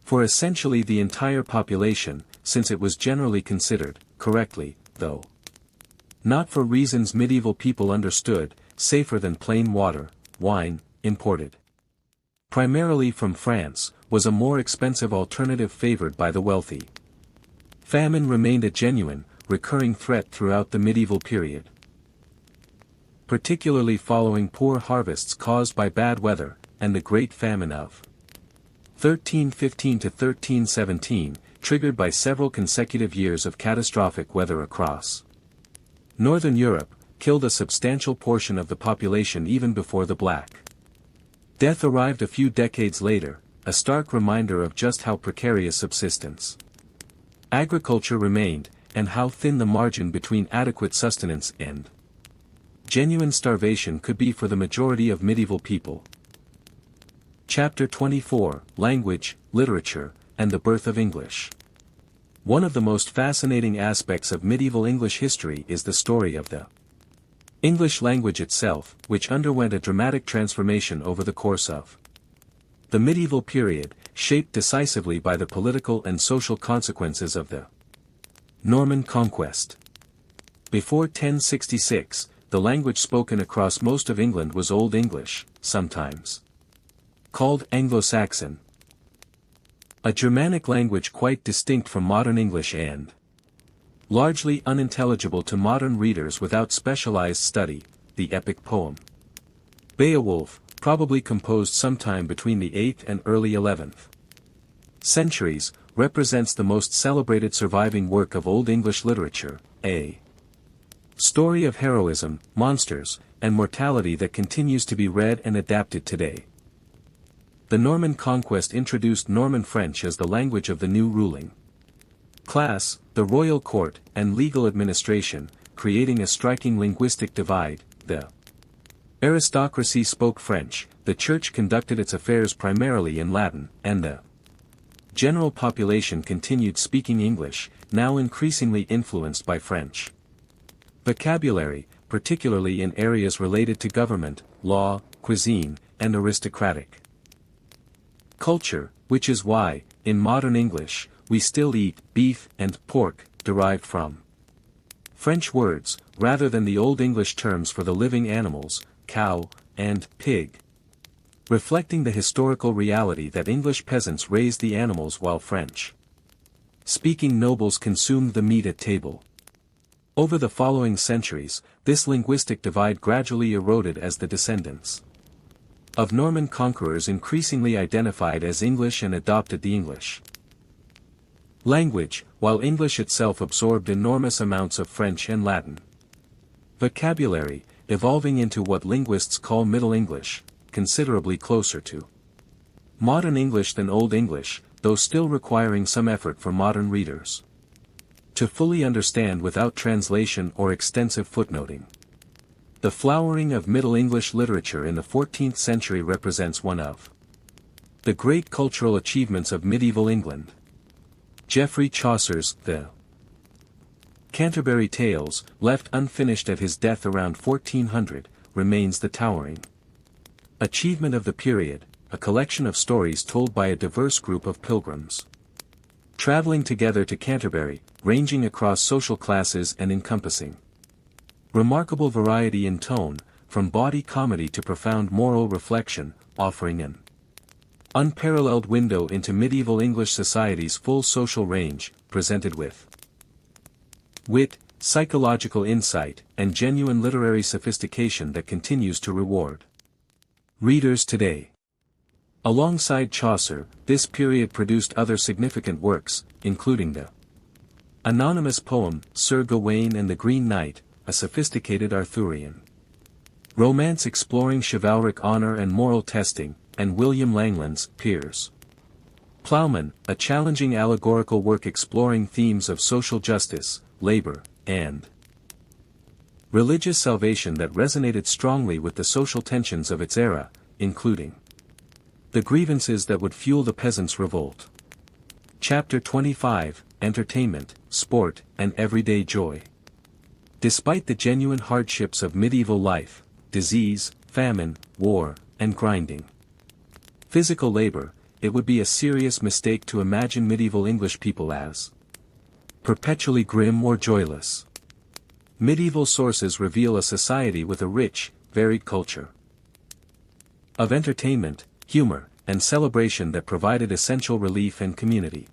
for essentially the entire population, since it was generally considered, correctly, though not for reasons medieval people understood, safer than plain water. Wine, imported primarily from France, was a more expensive alternative favored by the wealthy. Famine remained a genuine, recurring threat throughout the medieval period, particularly following poor harvests caused by bad weather, and the Great Famine of 1315 to 1317, triggered by several consecutive years of catastrophic weather across Northern Europe, killed a substantial portion of the population even before the Black Death arrived a few decades later, a stark reminder of just how precarious subsistence agriculture remained, and how thin the margin between adequate sustenance and genuine starvation could be for the majority of medieval people. Chapter 24, Language, Literature, and the Birth of English. One of the most fascinating aspects of medieval English history is the story of the English language itself, which underwent a dramatic transformation over the course of the medieval period, shaped decisively by the political and social consequences of the Norman Conquest. Before 1066, the language spoken across most of England was Old English, sometimes called Anglo-Saxon, a Germanic language quite distinct from modern English and largely unintelligible to modern readers without specialized study. The epic poem Beowulf, probably composed sometime between the 8th and early 11th centuries, represents the most celebrated surviving work of Old English literature, a story of heroism, monsters, and mortality that continues to be read and adapted today. The Norman Conquest introduced Norman French as the language of the new ruling class, the royal court, and legal administration, creating a striking linguistic divide. The aristocracy spoke French, the church conducted its affairs primarily in Latin, and the general population continued speaking English, now increasingly influenced by French vocabulary, particularly in areas related to government, law, cuisine, and aristocratic culture, which is why, in modern English, we still eat beef and pork, derived from French words, rather than the Old English terms for the living animals, cow, and pig, reflecting the historical reality that English peasants raised the animals while French speaking nobles consumed the meat at table. Over the following centuries, this linguistic divide gradually eroded as the descendants of Norman conquerors increasingly identified as English and adopted the English language, while English itself absorbed enormous amounts of French and Latin vocabulary, evolving into what linguists call Middle English, considerably closer to modern English than Old English, though still requiring some effort for modern readers to fully understand without translation or extensive footnoting. The flowering of Middle English literature in the 14th century represents one of the great cultural achievements of medieval England. Geoffrey Chaucer's The Canterbury Tales, left unfinished at his death around 1400, remains the towering achievement of the period, a collection of stories told by a diverse group of pilgrims traveling together to Canterbury, ranging across social classes and encompassing remarkable variety in tone, from bawdy comedy to profound moral reflection, offering an unparalleled window into medieval English society's full social range, presented with wit, psychological insight, and genuine literary sophistication that continues to reward readers today. Alongside Chaucer, this period produced other significant works, including the anonymous poem, Sir Gawain and the Green Knight, a sophisticated Arthurian romance exploring chivalric honor and moral testing, and William Langland's Piers Plowman, a challenging allegorical work exploring themes of social justice, labor, and religious salvation that resonated strongly with the social tensions of its era, including the grievances that would fuel the peasants' revolt. Chapter 25, Entertainment, Sport, and Everyday Joy. Despite the genuine hardships of medieval life, disease, famine, war, and grinding physical labor, it would be a serious mistake to imagine medieval English people as perpetually grim or joyless. Medieval sources reveal a society with a rich, varied culture of entertainment, humor, and celebration that provided essential relief and community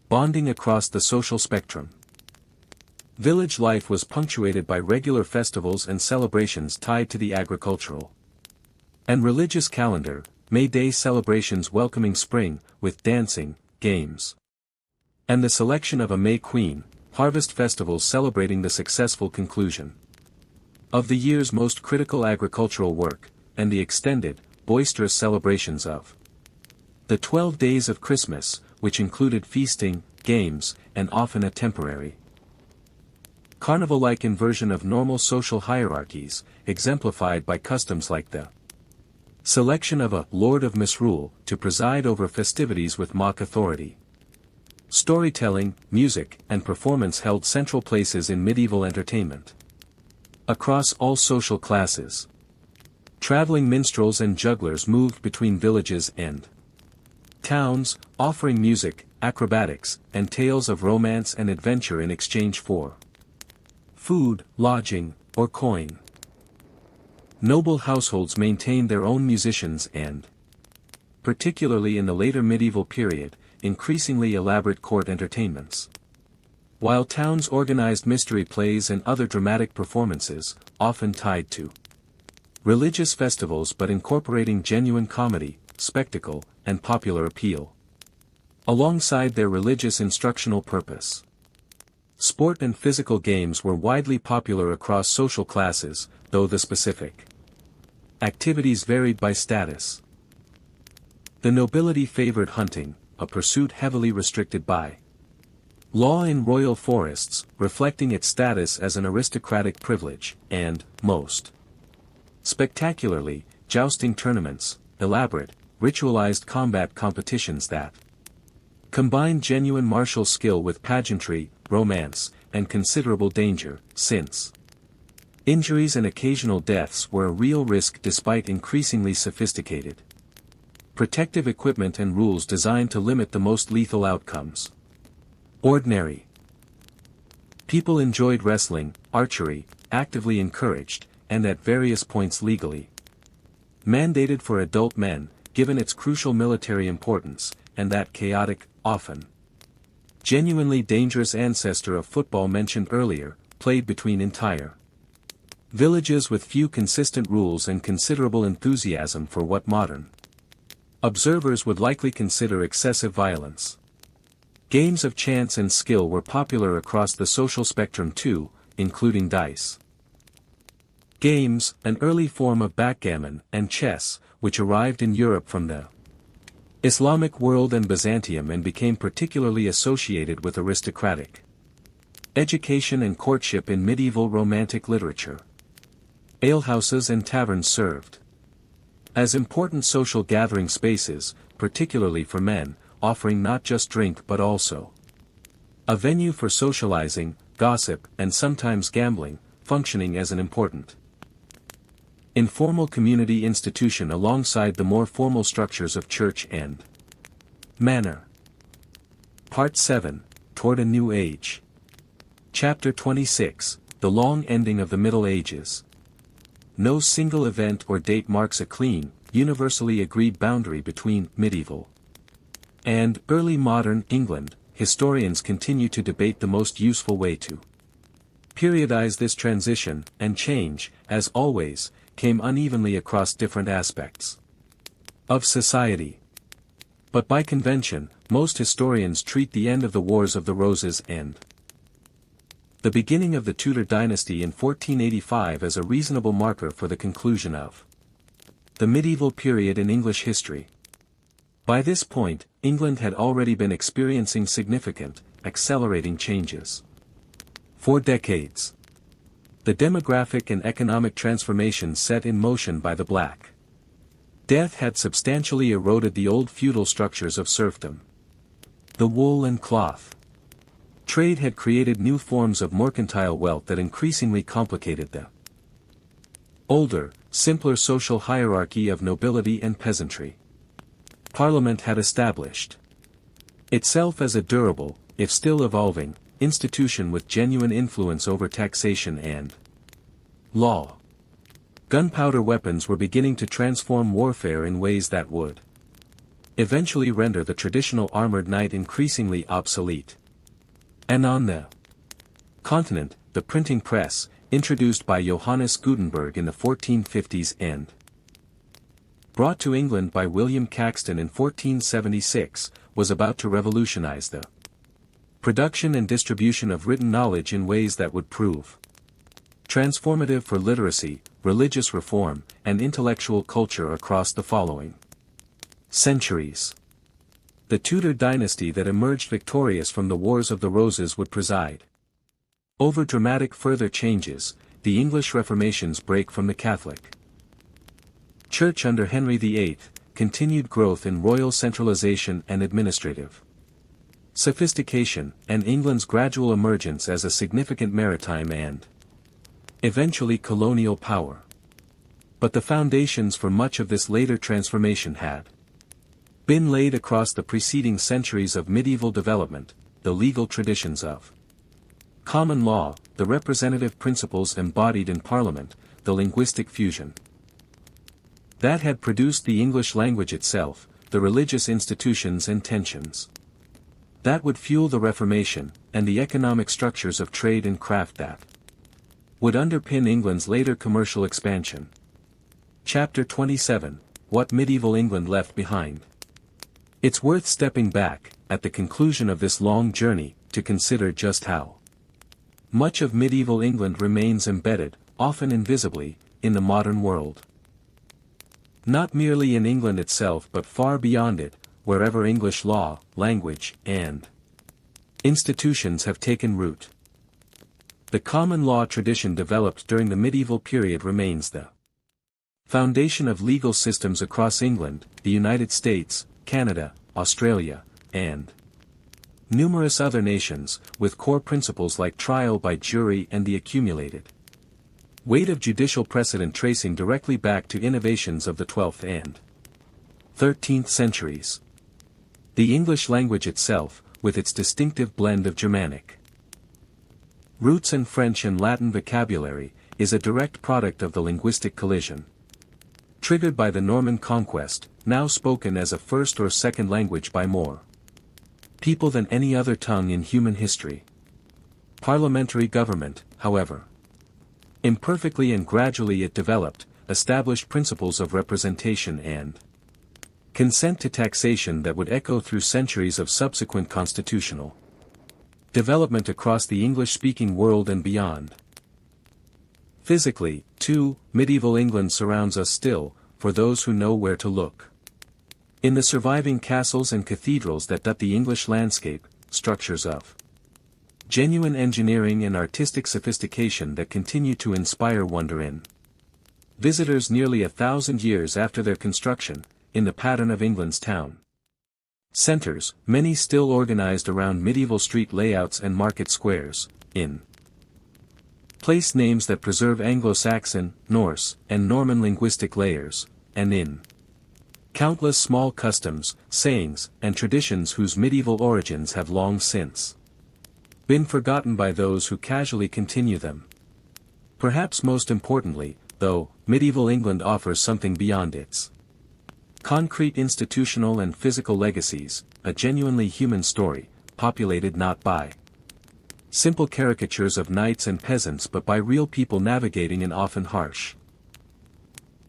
bonding across the social spectrum. Village life was punctuated by regular festivals and celebrations tied to the agricultural and religious calendar, May Day celebrations welcoming spring, with dancing, games, and the selection of a May Queen, harvest festivals celebrating the successful conclusion of the year's most critical agricultural work, and the extended, boisterous celebrations of the 12 days of Christmas, which included feasting, games, and often a temporary carnival-like inversion of normal social hierarchies, exemplified by customs like the selection of a Lord of Misrule to preside over festivities with mock authority. Storytelling, music, and performance held central places in medieval entertainment across all social classes. Traveling minstrels and jugglers moved between villages and towns, offering music, acrobatics, and tales of romance and adventure in exchange for food, lodging, or coin. Noble households maintained their own musicians and, particularly in the later medieval period, increasingly elaborate court entertainments. While towns organized mystery plays and other dramatic performances, often tied to religious festivals but incorporating genuine comedy, spectacle, and popular appeal alongside their religious instructional purpose. Sport and physical games were widely popular across social classes, though the specific activities varied by status. The nobility favored hunting, a pursuit heavily restricted by law in royal forests, reflecting its status as an aristocratic privilege, and, most spectacularly, jousting tournaments, elaborate, ritualized combat competitions that combined genuine martial skill with pageantry, romance, and considerable danger, since injuries and occasional deaths were a real risk despite increasingly sophisticated protective equipment and rules designed to limit the most lethal outcomes. Ordinary people enjoyed wrestling, archery, actively encouraged, and at various points legally mandated for adult men, given its crucial military importance, and that chaotic, often genuinely dangerous ancestor of football mentioned earlier, played between entire villages with few consistent rules and considerable enthusiasm for what modern observers would likely consider excessive violence. Games of chance and skill were popular across the social spectrum too, including dice games, an early form of backgammon, and chess, which arrived in Europe from the Islamic world and Byzantium and became particularly associated with aristocratic education and courtship in medieval Romantic literature. Alehouses and taverns served as important social gathering spaces, particularly for men, offering not just drink but also a venue for socializing, gossip, and sometimes gambling, functioning as an important informal community institution alongside the more formal structures of church and manor. Part 7, Toward a New Age. Chapter 26, The Long Ending of the Middle Ages. No single event or date marks a clean, universally agreed boundary between medieval and early modern England. Historians continue to debate the most useful way to periodize this transition, and change, as always, came unevenly across different aspects of society. But by convention, most historians treat the end of the Wars of the Roses and the beginning of the Tudor dynasty in 1485 as a reasonable marker for the conclusion of the medieval period in English history. By this point, England had already been experiencing significant, accelerating changes. For decades, the demographic and economic transformations set in motion by the Black Death had substantially eroded the old feudal structures of serfdom. The wool and cloth trade had created new forms of mercantile wealth that increasingly complicated the older, simpler social hierarchy of nobility and peasantry. Parliament had established itself as a durable, if still evolving, institution with genuine influence over taxation and law. Gunpowder weapons were beginning to transform warfare in ways that would eventually render the traditional armored knight increasingly obsolete. And on the continent, the printing press, introduced by Johannes Gutenberg in the 1450s and brought to England by William Caxton in 1476, was about to revolutionize the production and distribution of written knowledge in ways that would prove transformative for literacy, religious reform, and intellectual culture across the following centuries. The Tudor dynasty that emerged victorious from the Wars of the Roses would preside over dramatic further changes. The English Reformation's break from the Catholic Church under Henry VIII, continued growth in royal centralization and administrative sophistication, and England's gradual emergence as a significant maritime and eventually colonial power. But the foundations for much of this later transformation had been laid across the preceding centuries of medieval development, the legal traditions of common law, the representative principles embodied in Parliament, the linguistic fusion that had produced the English language itself, the religious institutions and tensions that would fuel the Reformation, and the economic structures of trade and craft that would underpin England's later commercial expansion. Chapter 27, What Medieval England Left Behind. It's worth stepping back, at the conclusion of this long journey, to consider just how much of medieval England remains embedded, often invisibly, in the modern world. Not merely in England itself but far beyond it, wherever English law, language, and institutions have taken root. The common law tradition developed during the medieval period remains the foundation of legal systems across England, the United States, Canada, Australia, and numerous other nations, with core principles like trial by jury and the accumulated weight of judicial precedent tracing directly back to innovations of the 12th and 13th centuries. The English language itself, with its distinctive blend of Germanic roots and French and Latin vocabulary, is a direct product of the linguistic collision triggered by the Norman Conquest, now spoken as a first or second language by more people than any other tongue in human history. Parliamentary government, however, imperfectly and gradually it developed, established principles of representation and consent to taxation that would echo through centuries of subsequent constitutional development across the English-speaking world and beyond. Physically, too, medieval England surrounds us still, for those who know where to look. In the surviving castles and cathedrals that dot the English landscape, structures of genuine engineering and artistic sophistication that continue to inspire wonder in visitors nearly 1,000 years after their construction, in the pattern of England's town centers, many still organized around medieval street layouts and market squares, in place names that preserve Anglo-Saxon, Norse, and Norman linguistic layers, and in countless small customs, sayings, and traditions whose medieval origins have long since been forgotten by those who casually continue them. Perhaps most importantly, though, medieval England offers something beyond its Concrete institutional and physical legacies, a genuinely human story, populated not by simple caricatures of knights and peasants but by real people navigating an often harsh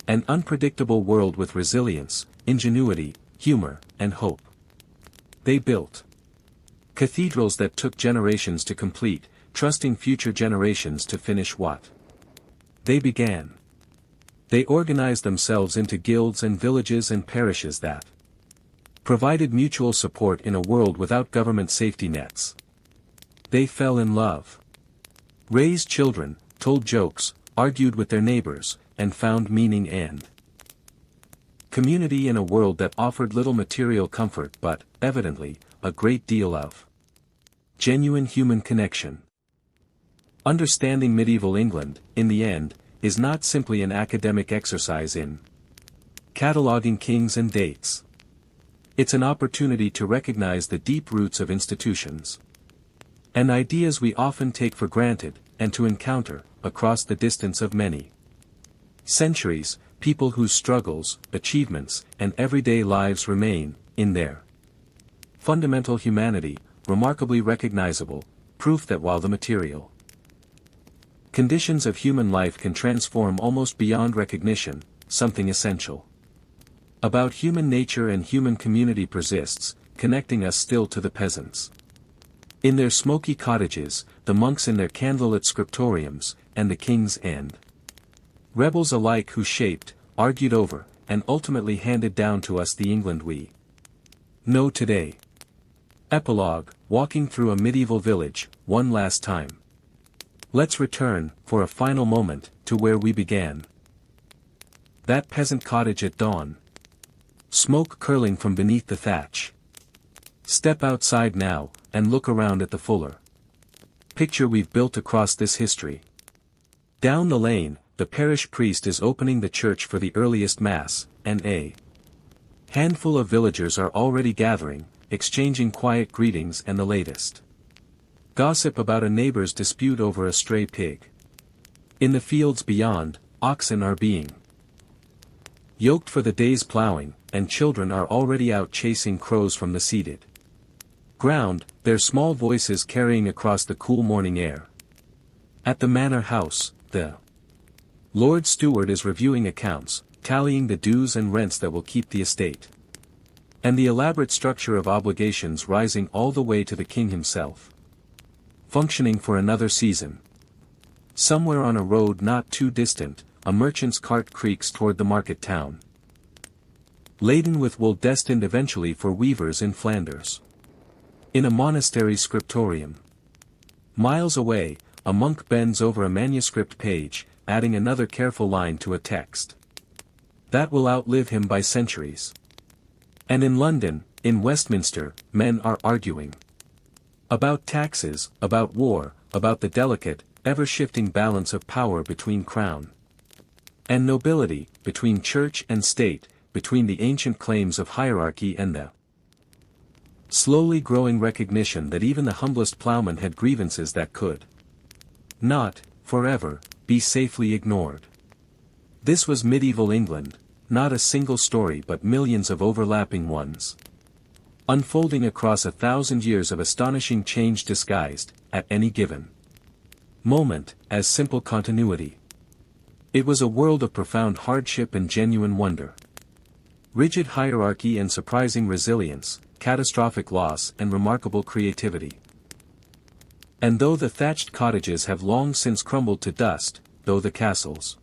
and unpredictable world with resilience, ingenuity, humor, and hope. They built cathedrals that took generations to complete, trusting future generations to finish what they began. They organized themselves into guilds and villages and parishes that provided mutual support in a world without government safety nets. They fell in love, raised children, told jokes, argued with their neighbors, and found meaning and community in a world that offered little material comfort but, evidently, a great deal of genuine human connection. Understanding medieval England, in the end, is not simply an academic exercise in cataloging kings and dates. It's an opportunity to recognize the deep roots of institutions and ideas we often take for granted, and to encounter, across the distance of many centuries, people whose struggles, achievements, and everyday lives remain, in their fundamental humanity, remarkably recognizable, proof that while the material conditions of human life can transform almost beyond recognition, something essential about human nature and human community persists, connecting us still to the peasants in their smoky cottages, the monks in their candlelit scriptoriums, and the kings and rebels alike who shaped, argued over, and ultimately handed down to us the England we know today. Epilogue, walking through a medieval village, one last time. Let's return, for a final moment, to where we began. That peasant cottage at dawn. Smoke curling from beneath the thatch. Step outside now, and look around at the fuller picture we've built across this history. Down the lane, the parish priest is opening the church for the earliest mass, and a handful of villagers are already gathering, exchanging quiet greetings and the latest gossip about a neighbor's dispute over a stray pig. In the fields beyond, oxen are being yoked for the day's plowing, and children are already out chasing crows from the seeded ground, their small voices carrying across the cool morning air. At the manor house, the Lord Steward is reviewing accounts, tallying the dues and rents that will keep the estate and the elaborate structure of obligations rising all the way to the king himself functioning for another season. Somewhere on a road not too distant, a merchant's cart creaks toward the market town, laden with wool destined eventually for weavers in Flanders. In a monastery scriptorium, miles away, a monk bends over a manuscript page, adding another careful line to a text that will outlive him by centuries. And in London, in Westminster, men are arguing about taxes, about war, about the delicate, ever-shifting balance of power between crown and nobility, between church and state, between the ancient claims of hierarchy and the slowly growing recognition that even the humblest plowman had grievances that could not, forever, be safely ignored. This was medieval England, not a single story but millions of overlapping ones, unfolding across 1,000 years of astonishing change disguised, at any given moment, as simple continuity. It was a world of profound hardship and genuine wonder. Rigid hierarchy and surprising resilience, catastrophic loss and remarkable creativity. And though the thatched cottages have long since crumbled to dust, though the castles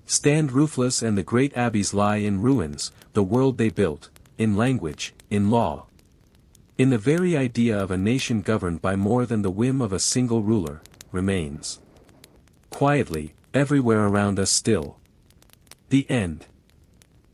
stand roofless and the great abbeys lie in ruins, the world they built, in language, in law, in the very idea of a nation governed by more than the whim of a single ruler, remains quietly, everywhere around us still. The end.